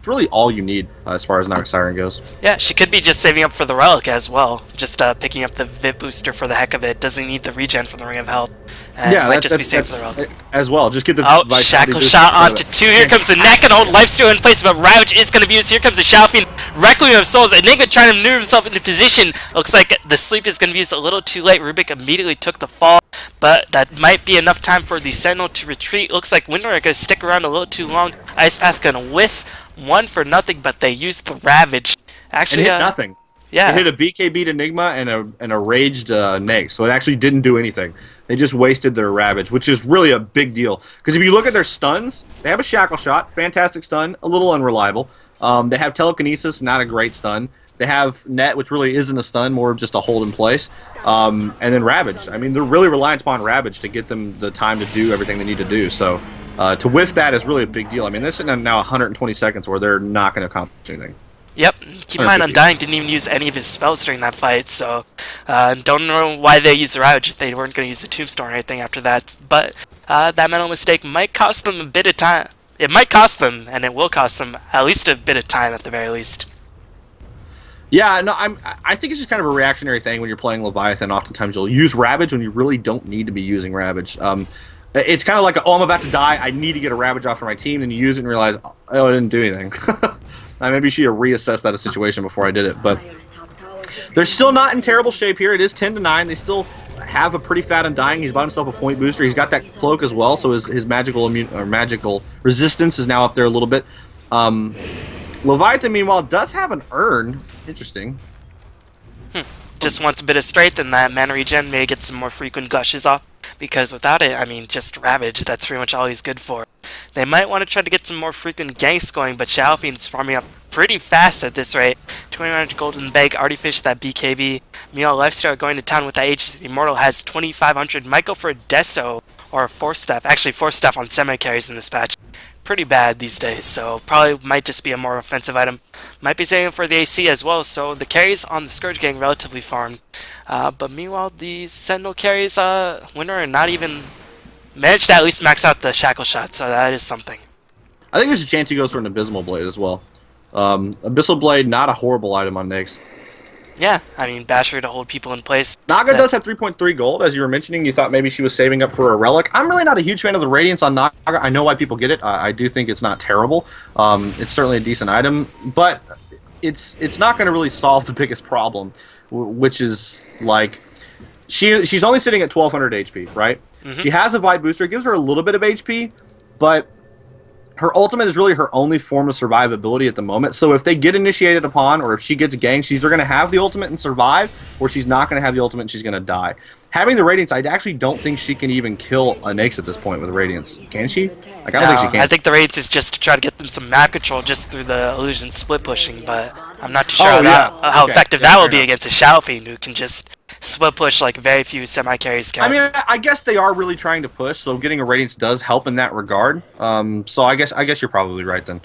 really all you need as far as Naga Siren goes. Yeah, she could be just saving up for the Relic as well. Just picking up the Vit booster for the heck of it. Doesn't need the regen from the Ring of Health. And yeah, might just be saved for the Relic. As well. Just get the Shackle Shot onto 2. Here comes the neck and hold lifesteal in place, but Ravage is going to be used. Here comes the Shadow Fiend. Requiem of Souls. Enigma trying to maneuver himself into position. Looks like the sleep is going to be used a little too late. Rubik immediately took the fall, but that might be enough time for the Sentinel to retreat. Looks like Windrunner going to stick around a little too long. Ice Path going to whiff. 1 for nothing, but they used the Ravage. Actually, it hit nothing. Yeah, it hit a BKB Enigma and a raged Neg, so it actually didn't do anything. They just wasted their Ravage, which is really a big deal. Because if you look at their stuns, they have a Shackle Shot, fantastic stun, a little unreliable. They have Telekinesis, not a great stun. They have Net, which really isn't a stun, more of just a hold in place. And then Ravage. I mean, they're really reliant upon Ravage to get them the time to do everything they need to do. So to whiff that is really a big deal. I mean, this is now 120 seconds where they're not going to accomplish anything. Yep, keep in mind Undying didn't even use any of his spells during that fight, so don't know why they used the Ravage if they weren't going to use the Tombstone or anything after that. But that mental mistake might cost them a bit of time. It might cost them, and it will cost them at least a bit of time at the very least. Yeah, no, I think it's just kind of a reactionary thing when you're playing Leviathan. Oftentimes you'll use Ravage when you really don't need to be using Ravage. It's kind of like, oh, I'm about to die, I need to get a Ravage off for my team, and you use it and realize, oh, I didn't do anything. Maybe you should have reassessed that situation before I did it, but They're still not in terrible shape here. It is 10-9. They still have a pretty fat Undying. He's bought himself a point booster. He's got that cloak as well, so his magical magical resistance is now up there a little bit. Leviathan, meanwhile, does have an urn. Interesting. Just wants a bit of strength, and that mana regen may get some more frequent gushes off, because without it, I mean, just Ravage, that's pretty much all he's good for. They might want to try to get some more frequent ganks going, but Shalfine's farming up pretty fast at this rate. 2,900 golden bag, already fished that BKB. Meanwhile, Lifesteal going to town with that Aegis Immortal has 2,500. Might go for a Deso or a Force Staff. Actually, Force Staff on semi-carries in this patch. Pretty bad these days, so probably might just be a more offensive item. Might be saving for the AC as well, so the carries on the Scourge getting relatively farmed. But meanwhile, the Sentinel carries, Winter are not even managed to at least max out the Shackle Shot, so that is something. I think there's a chance he goes for an Abysmal Blade as well. Abyssal Blade, not a horrible item on Nyx. Yeah, I mean, Basher to hold people in place. Naga does have 3.3 gold, as you were mentioning. You thought maybe she was saving up for a relic. I'm really not a huge fan of the Radiance on Naga. I know why people get it. I do think it's not terrible. It's certainly a decent item, but it's not going to really solve the biggest problem, which is, like, she's only sitting at 1,200 HP, right? Mm-hmm. She has a Vibe Booster. It gives her a little bit of HP, but her ultimate is really her only form of survivability at the moment. So if they get initiated upon, or if she gets ganked, she's either going to have the ultimate and survive, or she's not going to have the ultimate and she's going to die. Having the Radiance, I actually don't think she can even kill a Nyx at this point with Radiance. Can she? Like, I don't think she can. I think the Radiance is just to try to get them some map control just through the illusion split pushing, but I'm not too sure how effective that will be against a Shalfiend who can just split push like very few semi-carries can. I mean, I guess they are really trying to push, so getting a Radiance does help in that regard. So I guess you're probably right then.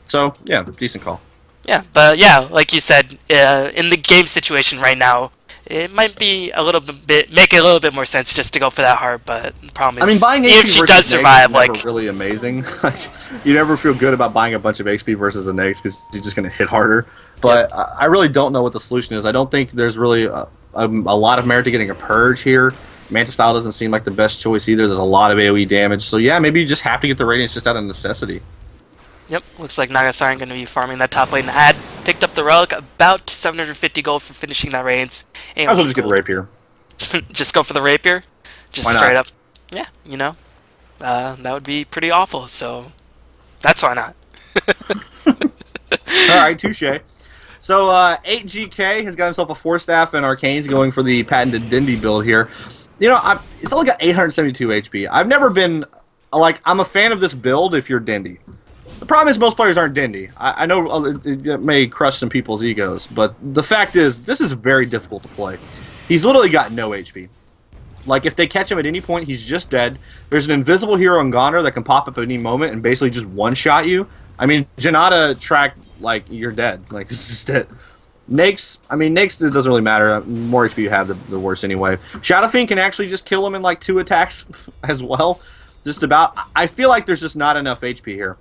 So yeah, decent call. Yeah, but yeah, like you said, in the game situation right now, it might be a little bit make it a little bit more sense just to go for that heart. But the problem is, I mean, buying if she does survive, like, really amazing. Like, you never feel good about buying a bunch of XP versus a Nyx because you're just gonna hit harder. But yep. I really don't know what the solution is. I don't think there's really a lot of merit to getting a Purge here. Manta Style doesn't seem like the best choice either. There's a lot of AoE damage. So yeah, maybe you just have to get the Radiance just out of necessity. Yep, looks like Nagasari going to be farming that top lane. Picked up the Relic, about 750 gold for finishing that Radiance. Might as well just get the Rapier. Just go for the Rapier? Just straight up. Yeah, you know, that would be pretty awful, so that's why not. Alright, touche. So, 8GK has got himself a 4-staff, and Arcane's going for the patented Dindy build here. You know, it's only got 872 HP. I've never been, like, I'm a fan of this build if you're Dindy. The problem is most players aren't Dindy. I know it may crush some people's egos, but the fact is, this is very difficult to play. He's literally got no HP. Like, if they catch him at any point, he's just dead. There's an invisible hero in Goner that can pop up at any moment and basically just one-shot you. I mean, Janata track, like, you're dead. Like, this is it. Nyx, I mean, Nyx, it doesn't really matter. The more HP you have, the worse anyway. Shadowfiend can actually just kill him in, like, 2 attacks as well. Just about. I feel like there's just not enough HP here.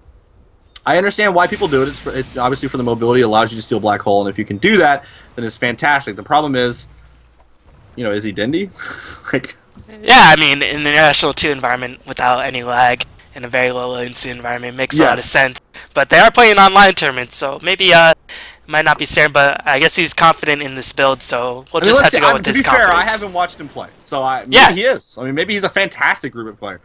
I understand why people do it. It's obviously for the mobility. It allows you to steal Black Hole, and if you can do that, then it's fantastic. The problem is, you know, is he Dindy? Like, yeah, I mean, in an International 2 environment without any lag, in a very low latency environment, it makes a lot of sense. But they are playing online tournaments, so maybe might not be staring, but I guess he's confident in this build, so we'll just have to go with his confidence. To be fair, I haven't watched him play, so maybe he is. I mean, maybe he's a fantastic Rubik player.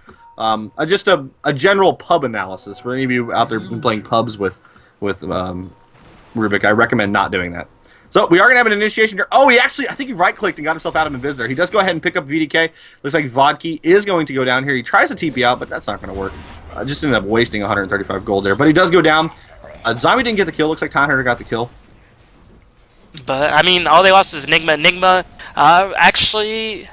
Just a general pub analysis for any of you out there playing pubs with Rubik. I recommend not doing that. So we are going to have an initiation here. Oh, I think he right-clicked and got himself out of Invis there. He does go ahead and pick up VDK. Looks like Vodki is going to go down here. He tries to TP out, but that's not going to work. Just ended up wasting 135 gold there. But he does go down. Zombie didn't get the kill. Looks like Time Hunter got the kill. But, I mean, all they lost is Enigma. Enigma, actually,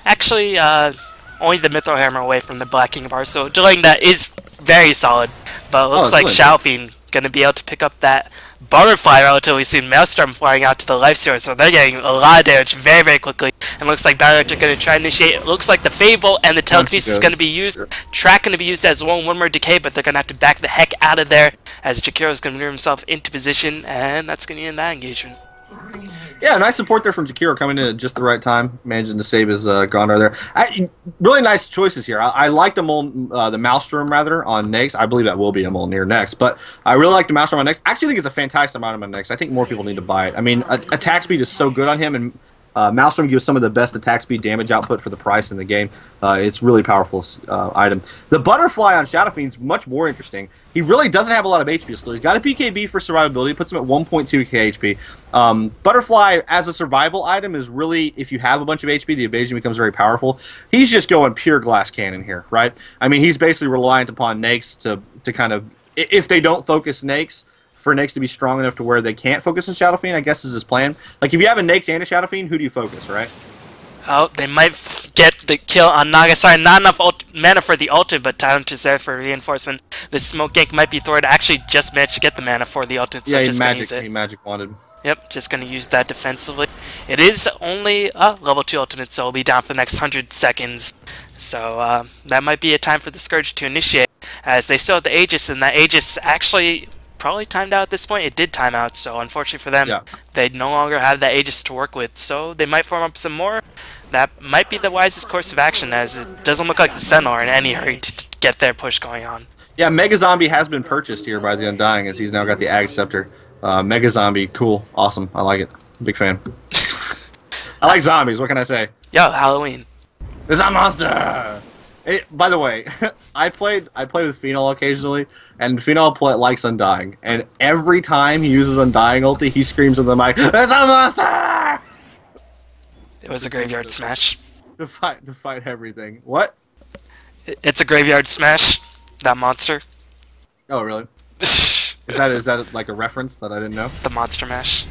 only the Mithril Hammer away from the Black King of Hearts, so delaying that is very solid. But it looks like Shalfiend going to be able to pick up that Butterfly relatively soon. Maelstrom flying out to the Lifesteal, so they're getting a lot of damage very, very quickly. And looks like Direct are going to try to initiate. It looks like the Fable and the Telekinesis is going to be used. Track going to be used as one more decay, but they're going to have to back the heck out of there as Jakiro is going to move himself into position, and that's going to end that engagement. Yeah, nice support there from Jakiro coming in at just the right time, managing to save his Gondar there. Really nice choices here. I like the Maelstrom rather on Nex. I believe that will be a Mjolnir next, but I really like the Maelstrom on Nex. I actually think it's a fantastic item on Nex. I think more people need to buy it. I mean, attack speed is so good on him, and Maelstrom gives some of the best attack speed damage output for the price in the game. It's really powerful item. The Butterfly on Shadow Fiend's much more interesting. He really doesn't have a lot of HP still. He's got a BKB for survivability, puts him at 1.2 HP. Butterfly as a survival item is really, if you have a bunch of HP, the evasion becomes very powerful. He's just going pure glass cannon here, right? I mean, he's basically reliant upon Nakes to kind of, if they don't focus Nakes, for Nakes to be strong enough to where they can't focus on Shadow Fiend, I guess is his plan. Like, if you have a Nakes and a Shadow Fiend, who do you focus, right? Oh, they might get the kill on Nagasari. Not enough mana for the ultimate, but Tyrant is there for reinforcement. The smoke gank might be thwarted. Actually, just managed to get the mana for the ultimate, so yeah, just magic, use it. he magic wanted. Yep, just going to use that defensively. It is only a level 2 ultimate, so it'll be down for the next 100 seconds. So that might be a time for the Scourge to initiate, as they still have the Aegis, and that Aegis actually probably timed out at this point. It did time out, so unfortunately for them, they no longer have that Aegis to work with. So they might form up some more. That might be the wisest course of action, as it doesn't look like the Sentinel are in any hurry to get their push going on. Yeah, Mega Zombie has been purchased here by the Undying, as he's now got the Ag Scepter. Mega Zombie, cool, awesome, I like it. Big fan. I like zombies, what can I say? Yo, Halloween. It's a monster! Hey, by the way, I play with Phenol occasionally, and Phenol likes Undying, and every time he uses Undying ulti, he screams in the mic, "It's a monster!" It was a graveyard smash. To fight everything. What? It's a graveyard smash. That monster. Oh, really? Is that like a reference that I didn't know? The monster mash.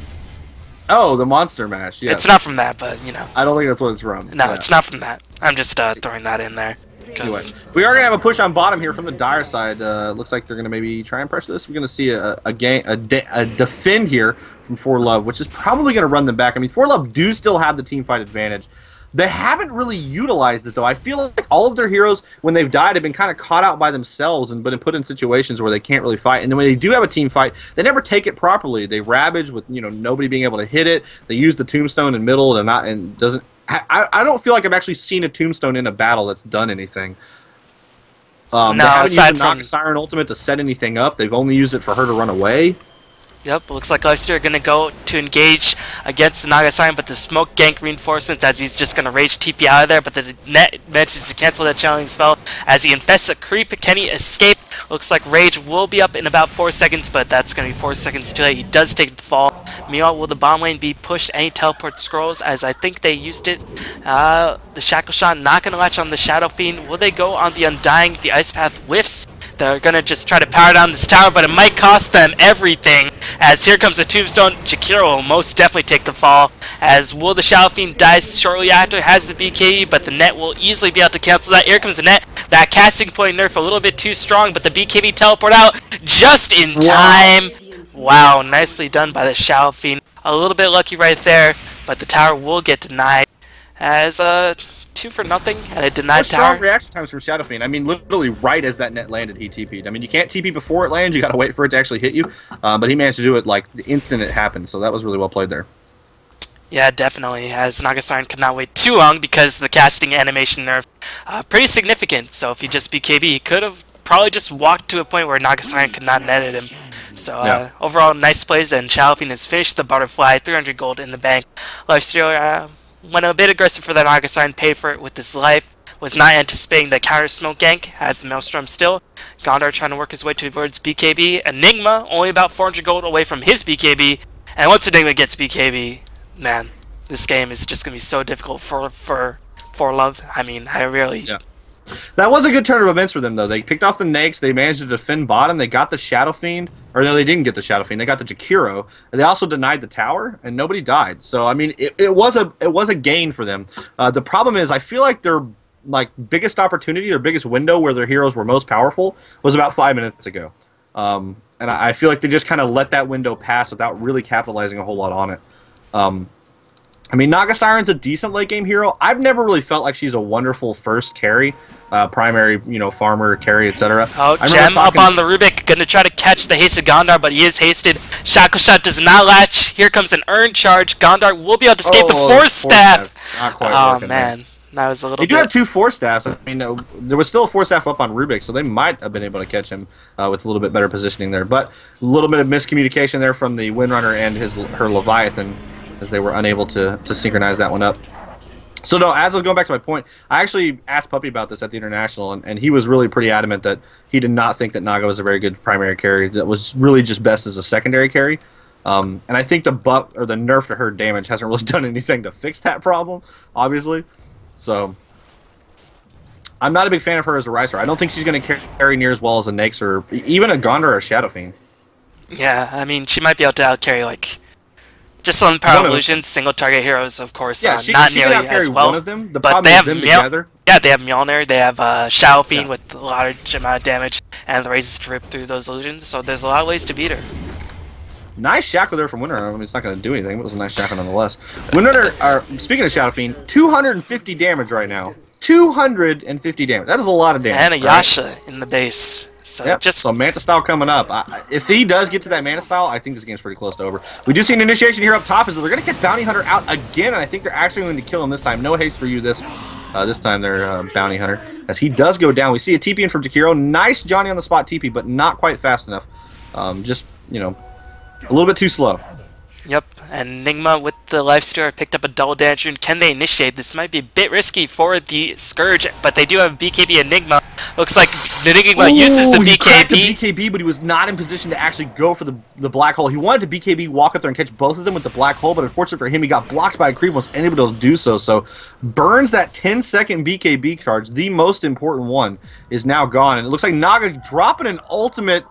Oh, the monster mash. Yeah. It's not from that, but you know. I don't think that's what it's from. No, it's not from that. I'm just throwing that in there. Anyway, we are going to have a push on bottom here from the Dire side. Looks like they're going to maybe try and pressure this. We're going to see a defend here from For.Love, which is probably going to run them back. I mean, For.Love do still have the team fight advantage. They haven't really utilized it, though. I feel like all of their heroes, when they've died, have been kind of caught out by themselves and been put in situations where they can't really fight. And then when they do have a team fight, they never take it properly. They ravage with, you know, nobody being able to hit it. They use the tombstone in middle and doesn't. I don't feel like I've actually seen a tombstone in a battle that's done anything. No, they haven't aside used the from Siren ultimate to set anything up. They've only used it for her to run away. Yep, looks like Lifesteer are going to go to engage against the Naga Siren, but the smoke gank reinforcements as he's just going to rage TP out of there, but the net manages to cancel that challenging spell as he infests a creep. Can he escape? Looks like Rage will be up in about 4 seconds, but that's going to be 4 seconds too late. He does take the fall. Meanwhile, will the bomb lane be pushed? Any teleport scrolls, as I think they used it. The Shackle Shot not going to latch on the Shadow Fiend. Will they go on the Undying? The Ice Path whiffs. They're going to just try to power down this tower, but it might cost them everything. As here comes the Tombstone, Jakiro will most definitely take the fall. As will the Shadow Fiend dies shortly after, has the BKB, but the net will easily be able to cancel that. Here comes the net. That casting point nerf a little bit too strong, but the BKB teleport out just in time. Wow, nicely done by the Shadow Fiend. A little bit lucky right there, but the tower will get denied. As 2 for nothing at a denied tower. Strong reaction times from Shadow Fiend. I mean, literally right as that net landed, he TP'd. I mean, you can't TP before it lands. You got to wait for it to actually hit you. But he managed to do it like the instant it happened. So that was really well played there. Yeah, definitely. As Naga-Siren could not wait too long because the casting animation nerf pretty significant. So if he just BKB, he could have probably just walked to a point where Naga-Siren could not net at him. So overall, nice plays, and Shadow Fiend has finished the Butterfly, 300 gold in the bank. Lifesteal went a bit aggressive for that Naga-Siren, paid for it with his life. Was not anticipating the counter smoke gank, has the Maelstrom still. Gondar trying to work his way towards BKB. Enigma only about 400 gold away from his BKB. And once Enigma gets BKB, man, this game is just going to be so difficult for Love. I mean, I really... Yeah. That was a good turn of events for them, though. They picked off the Nakes, they managed to defend bottom, they got the Shadow Fiend, or no, they didn't get the Shadow Fiend, they got the Jakiro, and they also denied the tower, and nobody died. So, I mean, it was a gain for them. The problem is, I feel like their biggest opportunity, or biggest window where their heroes were most powerful was about 5 minutes ago. And I feel like they just kind of let that window pass without really capitalizing a whole lot on it. I mean, Naga-Siren's a decent late game hero. I've never really felt like she's a wonderful first carry, primary, farmer, carry, etc. Oh, Gem up on the Rubik, gonna try to catch the hasted Gondar, but he is hasted. Shackle Shot does not latch. Here comes an earned charge. Gondar will be able to escape the Force Staff. Not quite Oh, working man. there. That was a little They do bit... have 2 Force Staffs. I mean, there was still a Force Staff up on Rubik, so they might have been able to catch him with a little bit better positioning there. But a little bit of miscommunication there from the Windrunner and her Leviathan, as they were unable to synchronize that one up. So no, as I was going back to my point, I actually asked Puppy about this at the International, and he was really pretty adamant that he did not think that Naga was a very good primary carry. That was really just best as a secondary carry. And I think the buff or the nerf to her damage hasn't really done anything to fix that problem, obviously. So I'm not a big fan of her as a Ricer. I don't think she's going to carry near as well as a Nyx or even a Gondor or a Shadow Fiend. Yeah, I mean, she might be able to outcarry, like, just some Power Illusions, single target heroes, of course, yeah, not she nearly can outcarry as well. one of them. The but problem they is have them together. Yeah, they have Mjolnir, they have Shadow Fiend with a large amount of damage, and the raises to rip through those illusions, so there's a lot of ways to beat her. Nice shackle there from Windrunner. I mean, it's not going to do anything, but it was a nice shackle nonetheless. Windrunner, speaking of Shadow Fiend, 250 damage right now. 250 damage. That is a lot of damage. And a Yasha in the base. So yep. So Manta Style coming up. If he does get to that Manta Style, I think this game's pretty close to over. We do see an initiation here up top. Is they're going to get Bounty Hunter out again, and I think they're actually going to kill him this time. No haste for you this time. They're Bounty Hunter, as he does go down. We see a TP in from Takiro. Nice Johnny on the spot TP, but not quite fast enough. Just a little bit too slow. Yep, and Enigma with the Lifestealer picked up a double damage rune. Can they initiate? This might be a bit risky for the Scourge, but they do have BKB Enigma. Looks like Enigma uses the BKB. He cracked the BKB, but he was not in position to actually go for the black hole. He wanted to BKB, walk up there and catch both of them with the black hole, but unfortunately for him, he got blocked by a creep and was unable to do so. So burns that 10-second BKB charge. The most important one is now gone. And it looks like Naga dropping an ultimate.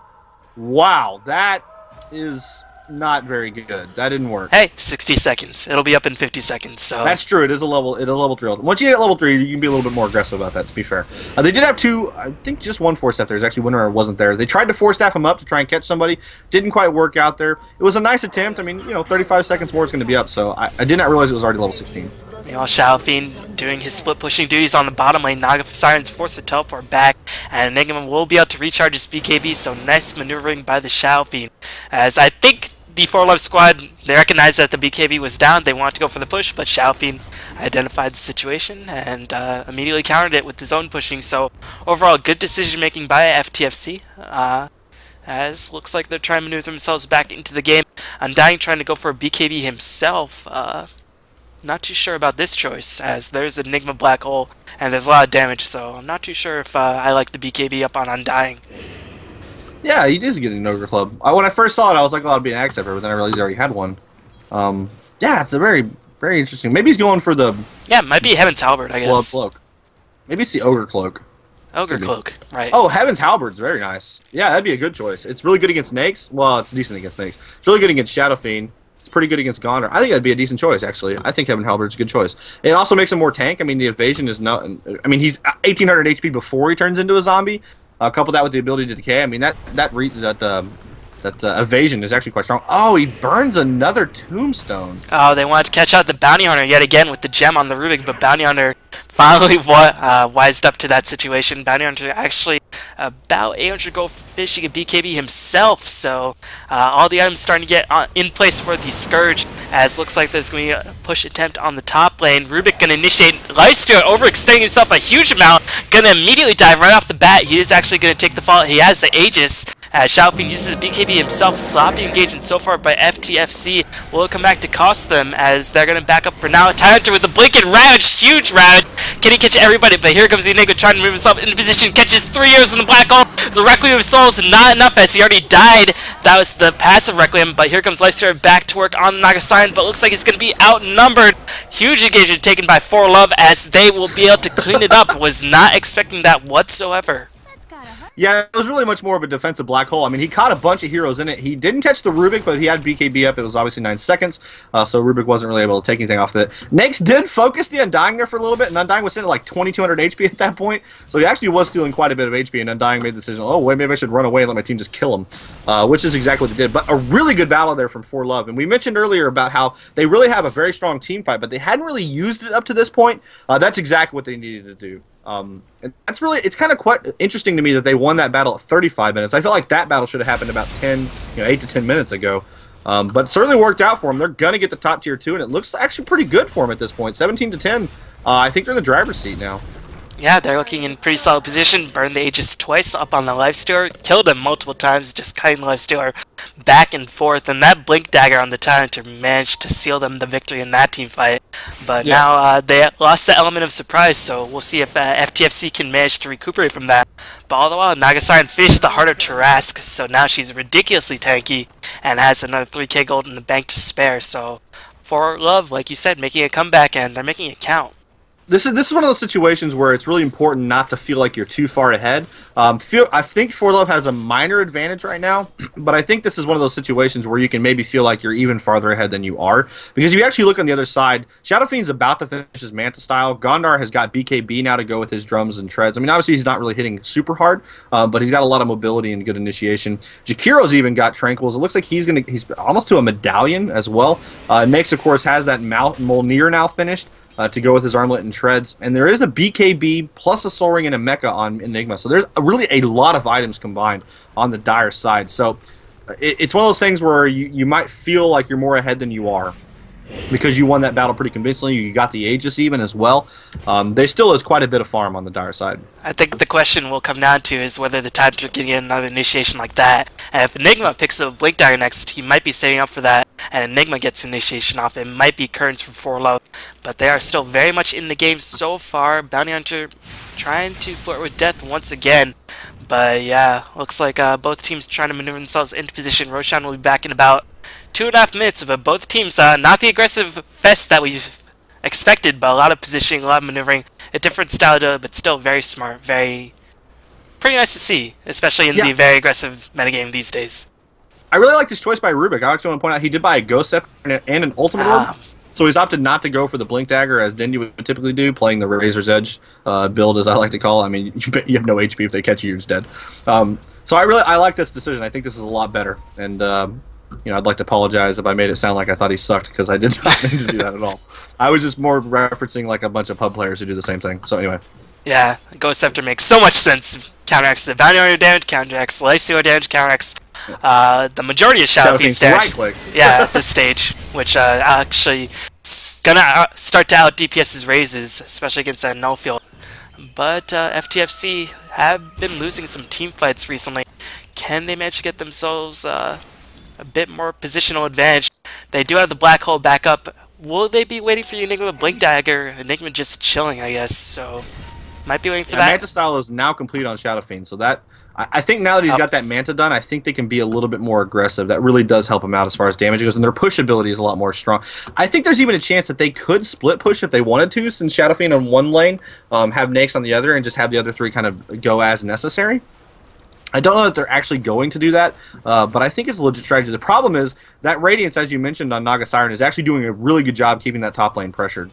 Wow, that is not very good. That didn't work. Hey, 60 seconds. It'll be up in 50 seconds. So that's true. It is a level 3. Once you get level 3, you can be a little bit more aggressive about that, to be fair. They did have 2, I think just 1 Force Staff there. Actually, Windrunner wasn't there. They tried to Force Staff him up to try and catch somebody. Didn't quite work out there. It was a nice attempt. I mean, 35 seconds more it's going to be up, so I did not realize it was already level 16. Meanwhile, Shadow Fiend doing his split pushing duties on the bottom lane. Naga Sirens forced to teleport back, and Enigma will be able to recharge his BKB, so nice maneuvering by the Shadow Fiend. As I think the For.Love squad, they recognized that the BKB was down, they wanted to go for the push, but Shadow Fiend identified the situation and immediately countered it with his own pushing, so overall good decision making by FTFC. As looks like they're trying to maneuver themselves back into the game. Undying trying to go for a BKB himself. Not too sure about this choice, as there's an Enigma Black Hole, and there's a lot of damage, so I'm not too sure if I like the BKB up on Undying. Yeah, he is getting an Ogre Club. When I first saw it, I was like, oh, it'd be an Axe Stepper, but then I realized he already had one. Yeah, it's a very, very interesting. Maybe he's going for the... Yeah, it might be Heaven's Halberd, I guess. Cloak. Maybe it's the Ogre Cloak. Ogre Cloak, right. Oh, Heaven's Halberd's very nice. Yeah, that'd be a good choice. It's really good against Snakes. Well, it's decent against Snakes. It's really good against Shadow Fiend. It's pretty good against Gondor. I think that'd be a decent choice, actually. I think Heaven Halberd's a good choice. It also makes him more tank. I mean, the evasion is not... I mean, he's 1,800 HP before he turns into a zombie. Couple that with the ability to decay. I mean, that evasion is actually quite strong. Oh, he burns another tombstone. Oh, they wanted to catch out the Bounty Hunter yet again with the gem on the Rubik, but Bounty Hunter finally wised up to that situation. Bounty Hunter actually about 800 gold fishing a BKB himself, so all the items starting to get in place for the Scourge, as looks like there's going to be a push attempt on the top lane. Rubik going to initiate Lifestealer, overextending himself a huge amount, going to immediately dive right off the bat. He is actually going to take the fall. He has the Aegis, as Shadow Fiend uses the BKB himself. Sloppy engagement so far by FTFC. Will it come back to cost them, as they're going to back up for now. Tyrant with a Blinking Ravage, huge Ravage. Can he catch everybody? But here comes the Enigma trying to move himself into position. Catches 3 arrows in the black hole. The Requiem of Souls not enough, as he already died. That was the passive Requiem, but here comes Lifestealer back to work on the Naga Sign, but looks like he's going to be outnumbered. Huge engagement taken by For.Love, as they will be able to clean it up. Was not expecting that whatsoever. Yeah, it was really much more of a defensive black hole. I mean, he caught a bunch of heroes in it. He didn't catch the Rubik, but he had BKB up. It was obviously 9 seconds, so Rubik wasn't really able to take anything off of it. Nyx did focus the Undying there for a little bit, and Undying was sitting at like 2,200 HP at that point, so he actually was stealing quite a bit of HP, and Undying made the decision, oh, wait, maybe I should run away and let my team just kill him, which is exactly what they did. But a really good battle there from For.Love, and we mentioned earlier about how they really have a very strong team fight, but they hadn't really used it up to this point. That's exactly what they needed to do. And that's really, it's kind of quite interesting to me that they won that battle at 35 minutes. I feel like that battle should have happened about 8 to 10 minutes ago. But it certainly worked out for them. They're going to get the top tier 2, and it looks actually pretty good for them at this point. 17 to 10. I think they're in the driver's seat now. Yeah, they're looking in pretty solid position. Burned the Aegis twice up on the lifestealer. Killed him multiple times, just cutting the lifestealer back and forth. And that Blink Dagger on the Tyrant managed to seal them the victory in that team fight. But now they lost the element of surprise, so we'll see if FTFC can manage to recuperate from that. But all the while, Nagasaki finished the Heart of Tarask, so now she's ridiculously tanky and has another 3k gold in the bank to spare. So For.Love, like you said, making a comeback, and they're making it count. This is one of those situations where it's really important not to feel like you're too far ahead. I think For.Love has a minor advantage right now, but I think this is one of those situations where you can maybe feel like you're even farther ahead than you are. Because if you actually look on the other side, Shadow Fiend's about to finish his Manta style. Gondar has got BKB now to go with his drums and treads. I mean, obviously he's not really hitting super hard, but he's got a lot of mobility and good initiation. Jakiro's even got Tranquils. It looks like he's almost to a medallion as well. Nyx, of course, has that Molnir now finished. To go with his armlet and treads, and there is a BKB plus a Soul Ring and a Mecha on Enigma, so there's really a lot of items combined on the Dire side. So it's one of those things where you might feel like you're more ahead than you are, because you won that battle pretty convincingly. You got the Aegis even as well. There still is quite a bit of farm on the Dire side. I think the question will come down to is whether the Tyrant can get another initiation like that. And if Enigma picks up Blink Dagger next, he might be setting up for that, and Enigma gets initiation off. It might be Currents from For.Love, but they are still very much in the game so far. Bounty Hunter trying to flirt with death once again. But yeah, looks like both teams trying to maneuver themselves into position. Roshan will be back in about 2.5 minutes, but both teams, not the aggressive fest that we've expected, but a lot of positioning, a lot of maneuvering, a different style to it, but still very smart, pretty nice to see, especially in the very aggressive metagame these days. I really like this choice by Rubik. I actually want to point out he did buy a Ghost Scepter and an Ultimate Orb, so he's opted not to go for the Blink Dagger as Dindy would typically do, playing the Razor's Edge build, as I like to call it. I mean, you have no HP if they catch you, you're just dead. So I like this decision. I think this is a lot better, and I'd like to apologize if I made it sound like I thought he sucked, because I did not mean to do that at all. I was just more referencing like a bunch of pub players who do the same thing. So anyway. Yeah, Ghost Scepter makes so much sense. Counteracts the Bounty Hunter damage, counteracts Lifestealer damage, counteracts the majority of Shadow Fiend's damage. Right clicks. Yeah, at this stage, which actually gonna start to out DPS's raises, especially against that null field. But FTFC have been losing some team fights recently. Can they manage to get themselves a bit more positional advantage? They do have the Black Hole back up. Will they be waiting for Enigma Blink Dagger? Enigma just chilling, I guess, so might be waiting for that. Manta style is now complete on Shadow Fiend, so that I think now that he's got that Manta done, I think they can be a little bit more aggressive. That really does help him out as far as damage goes, and their push ability is a lot more strong. I think there's even a chance that they could split push if they wanted to, since Shadow Fiend on one lane, have Nyx on the other, and just have the other three kind of go as necessary. I don't know that they're actually going to do that, but I think it's a legit strategy. The problem is that Radiance, as you mentioned on Naga Siren, is actually doing a really good job keeping that top lane pressured.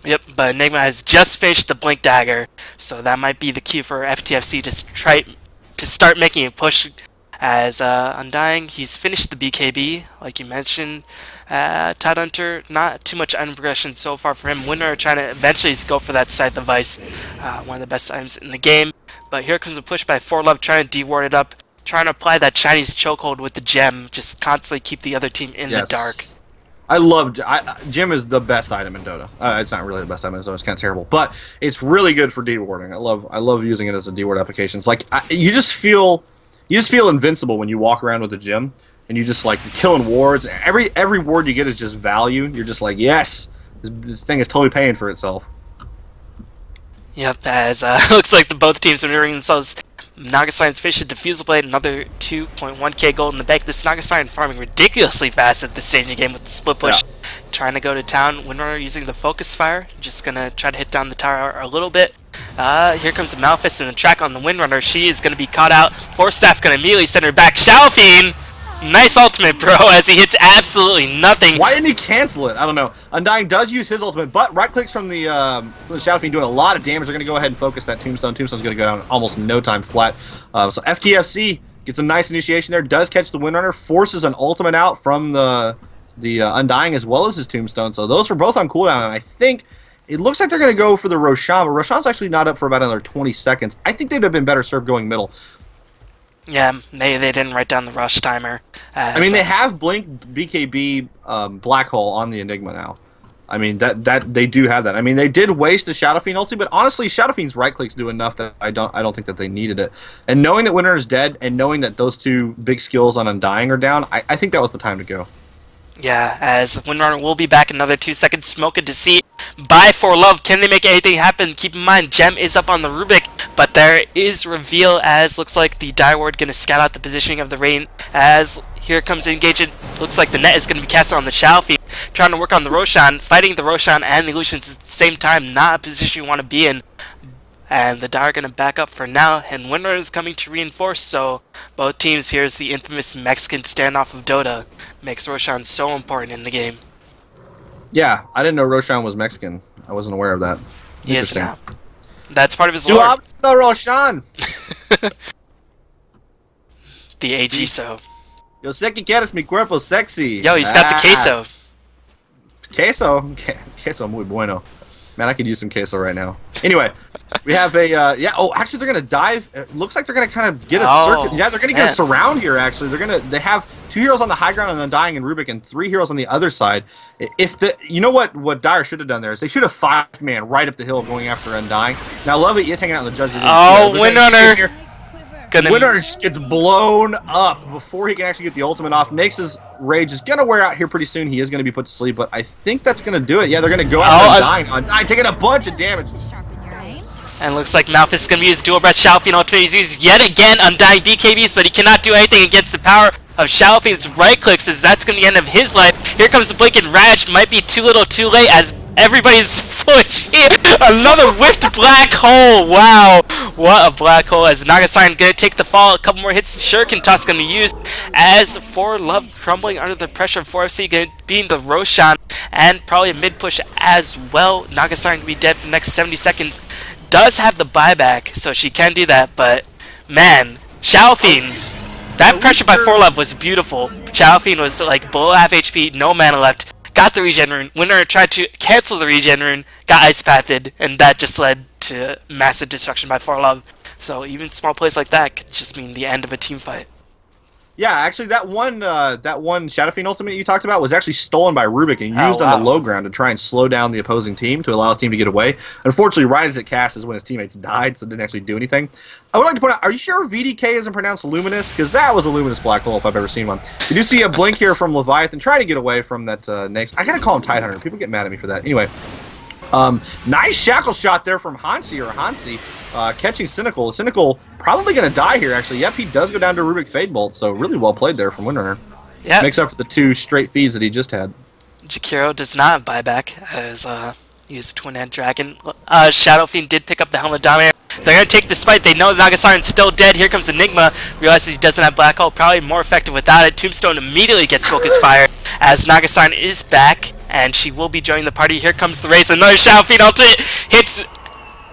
Yep, but Enigma has just finished the Blink Dagger, so that might be the key for FTFC to start making a push. As Undying, he's finished the BKB, like you mentioned. Tidehunter, not too much item progression so far for him. Winner trying to eventually go for that Scythe of Vice, one of the best items in the game. But here comes a push by For.Love, trying to de-ward it up, trying to apply that Chinese chokehold with the gem, just constantly keep the other team in the dark. I love gem is the best item in Dota. It's not really the best item, so it's kind of terrible, but it's really good for de-warding. I love using it as a de-ward application. It's like you just feel invincible when you walk around with a gem, and you just like killing wards. Every ward you get is just value. You're just like, yes, this thing is totally paying for itself. Yep, as looks like both teams are maneuvering themselves. Nagasiren's fish, a Diffusal Blade, another 2.1k gold in the bank. This Nagasiren farming ridiculously fast at this stage of the game with the split push. Yeah. Trying to go to town. Windrunner using the Focus Fire. Just gonna try to hit down the tower a little bit. Here comes the Malphus and the track on the Windrunner. She is gonna be caught out. Force Staff gonna immediately send her back. Shadow Fiend! Nice ultimate, bro, as he hits absolutely nothing. Why didn't he cancel it? I don't know. Undying does use his ultimate, but right clicks from the Shadow Fiend doing a lot of damage. They're going to go ahead and focus that Tombstone. Tombstone's going to go down in almost no time flat. So FTFC gets a nice initiation there, does catch the Windrunner, forces an ultimate out from the Undying as well as his Tombstone. So those are both on cooldown, and I think It looks like they're going to go for the Roshan, but Roshan's actually not up for about another 20 seconds. I think they'd have been better served going middle. Yeah, they didn't write down the rush timer. I mean, they have Blink, BKB, Black Hole on the Enigma now. I mean, that they do have that. I mean, they did waste the Shadow Fiend ulti, but honestly, Shadow Fiend's right clicks do enough that I don't think that they needed it. And knowing that Winner is dead, and knowing that those two big skills on Undying are down, I think that was the time to go. Yeah, as Windrunner will be back in another 2 seconds. Smoking to see by For.Love. Can they make anything happen? Keep in mind, Gem is up on the Rubik, but there is reveal as looks like the Dire Ward going to scout out the positioning of the Rain as here comes the engagement. Looks like the net is going to be casted on the Shalfi, trying to work on the Roshan, fighting the Roshan and the Illusions at the same time. Not a position you want to be in. And the Dire are going to back up for now, and Winter is coming to reinforce, so both teams, here's the infamous Mexican standoff of Dota. Makes Roshan so important in the game. Yeah, I didn't know Roshan was Mexican. I wasn't aware of that. He is now. That's part of his lore. The Roshan! The AG-so. Yo sé que quieres mi cuerpo sexy. Yo, he's got the queso. Queso? Queso muy bueno. Man, I could use some queso right now. Anyway, we have a, yeah, oh, actually they're going to dive. It looks like they're going to kind of get a circuit. Yeah, they're going to get a surround here, actually. They have 2 heroes on the high ground and Undying and Rubik, and 3 heroes on the other side. You know what Dire should have done there is they should have 5-man right up the hill going after Undying. Now, Lovey is hanging out in the judges. Oh, Windrunner! Winner just gets blown up before he can actually get the ultimate off. Nix's rage is going to wear out here pretty soon. He is going to be put to sleep, but I think that's going to do it. Yeah, they're going to go out Undying. Undying taking a bunch of damage. And looks like Malphus is going to use dual breath. Shalfi and ultimate. He's used yet again Undying BKBs, but he cannot do anything against the power of Shalfi's right clicks, as that's going to be the end of his life. Here comes the Blink and Raj. Might be too little too late as everybody's full of shit. Another whiffed black hole. Wow. What a black hole, as Nagasign going to take the fall. A couple more hits. Shuriken Toss going to be used as For.Love crumbling under the pressure of FTFC, going to be the Roshan and probably a mid push as well. Nagasign going to be dead for the next 70 seconds. Does have the buyback, so she can do that, but man, Shalfin, that pressure by For.Love was beautiful. Shalfin was like below half HP, no mana left. Got the regen rune. Winner tried to cancel the regen rune, got ice pathed, and that just led to massive destruction by For.Love. So even small plays like that could just mean the end of a team fight. Yeah, actually, that one Shadow Fiend ultimate you talked about was actually stolen by Rubik and used on the low ground to try and slow down the opposing team to allow his team to get away. Unfortunately, right as it cast is when his teammates died, so it didn't actually do anything. I would like to point out, are you sure VDK isn't pronounced Luminous? Because that was a Luminous black hole if I've ever seen one. You do see a blink here from Leviathan trying to get away from that next. I gotta call him Tidehunter. People get mad at me for that. Anyway. Nice shackle shot there from Hansi, catching Cynical. Cynical probably going to die here, actually. Yep, he does go down to Rubik Fade Bolt, so really well played there from Windrunner. Yeah. Makes up for the 2 straight feeds that he just had. Jakiro does not buy back as he used a Twin-Head Dragon. Shadow Fiend did pick up the Helmet Dominator. They're going to take this fight. They know Nagasarin's still dead. Here comes Enigma. Realizes he doesn't have Black Hole. Probably more effective without it. Tombstone immediately gets Focus Fire as Nagasarin is back, and she will be joining the party. Here comes the race. Another Shadow Fiend ultimate hits.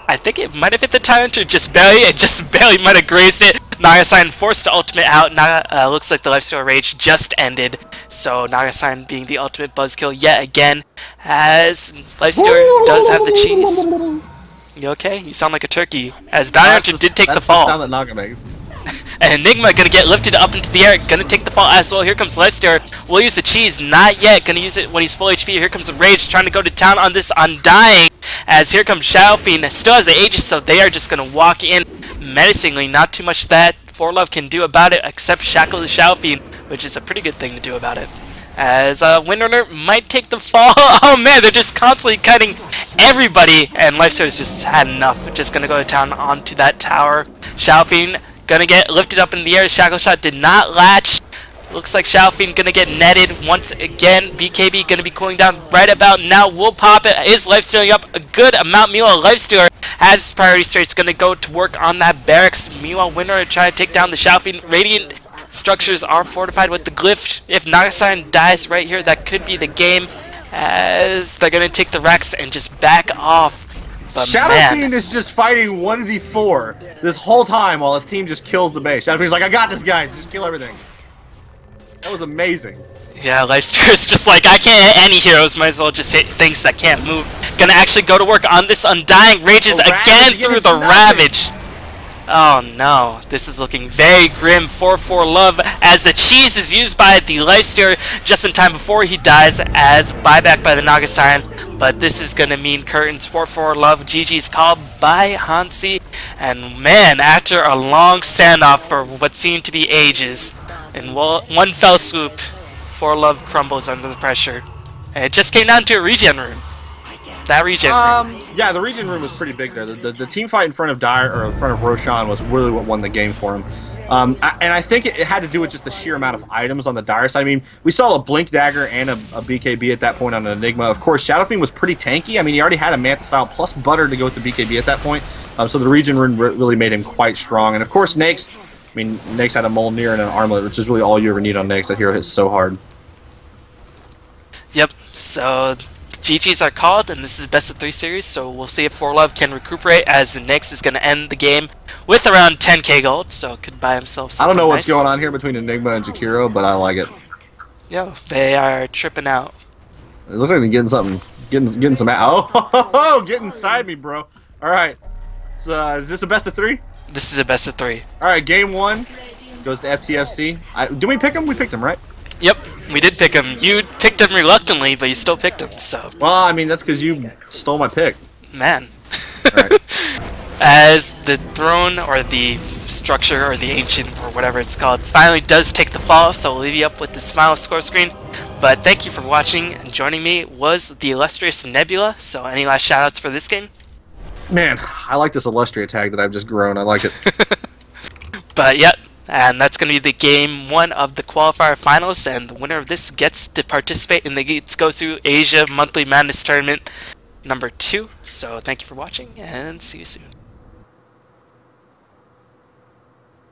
I think it might have hit the Tidehunter just barely. It just barely might have grazed it. Nagasign forced the ultimate out. Looks like the Lifesteal Rage just ended. So Nagasign being the ultimate buzzkill yet again, as Lifesteal does have the cheese. You okay? You sound like a turkey. As Bounty Hunter did take the fall. That's the sound that Naga makes. And Enigma gonna get lifted up into the air, gonna take the fall as well. Here comes Lifesteal. We'll use the cheese, not yet. Gonna use it when he's full HP. Here comes the Rage, trying to go to town on this Undying. As here comes Shadow Fiend, still has the Aegis, so they are just gonna walk in menacingly. Not too much that For.Love can do about it, except shackle the Shadow Fiend, which is a pretty good thing to do about it. As Windrunner might take the fall. Oh man, they're just constantly cutting everybody, and Lifesteal's just had enough. Just gonna go to town onto that tower. Shadow Fiend gonna get lifted up in the air. Shackle Shot did not latch. Looks like Shadow Fiend gonna get netted once again. BKB gonna be cooling down right about now. We'll pop it. Is Lifestealing up a good amount. Meanwhile, Lifestealer has his priority straight. It's gonna go to work on that barracks. Meanwhile, Windrunner trying to take down the Shadow Fiend. Radiant structures are fortified with the glyph. If Nagasign dies right here, that could be the game, as they're gonna take the Rex and just back off. But Shadow Fiend is just fighting 1v4 this whole time while his team just kills the base. Shadow Fiend's like, I got this guy, just kill everything. That was amazing. Yeah, Lifesteal is just like, I can't hit any heroes, might as well just hit things that can't move. Gonna actually go to work on this Undying. Rages again through the Ravage. Oh no, this is looking very grim for For.Love as the cheese is used by the Lifestealer just in time before he dies as buyback by the Naga Siren. But this is going to mean curtains for For.Love. GG's called by Hansi. And man, after a long standoff for what seemed to be ages, in one fell swoop, For.Love crumbles under the pressure. And it just came down to a regen rune. That regen rune. Yeah, the regen rune was pretty big there. The team fight in front of Dire, or in front of Roshan, was really what won the game for him. And I think it had to do with just the sheer amount of items on the Dire side. I mean, we saw a Blink Dagger and a BKB at that point on an Enigma. Of course, Shadow Fiend was pretty tanky. I mean, he already had a Manta style plus Butter to go with the BKB at that point. So the regen rune really made him quite strong. And of course, Nyx. I mean, Nyx had a Molnir and an Armlet, which is really all you ever need on Nyx. That hero hits so hard. Yep. So GG's are called, and this is best of 3 series, so we'll see if For.Love can recuperate, as Nyx is going to end the game with around 10k gold, so could buy himself something. I don't know nice. what's going on here between Enigma and Jakiro, but I like it. Yo, they are tripping out. It looks like they're getting something, getting some. Oh, get inside me, bro. All right, so, is this a best of 3? This is a best of 3. All right, game 1 goes to FTFC. Do we pick him? We picked him, right? Yep, we did pick him. You picked him reluctantly, but you still picked him, so. Well, I mean, that's because you stole my pick. Man. All right. As the throne, or the structure, or the ancient, or whatever it's called, finally does take the fall, so we'll leave you up with this final score screen. But thank you for watching, and joining me was the illustrious Nebula. So any last shoutouts for this game? Man, I like this Illustria tag that I've just grown. I like it. But yeah, and that's going to be the game 1 of the qualifier finals, and the winner of this gets to participate in the It'sGosu Asia Monthly Madness Tournament number 2. So thank you for watching, and see you soon.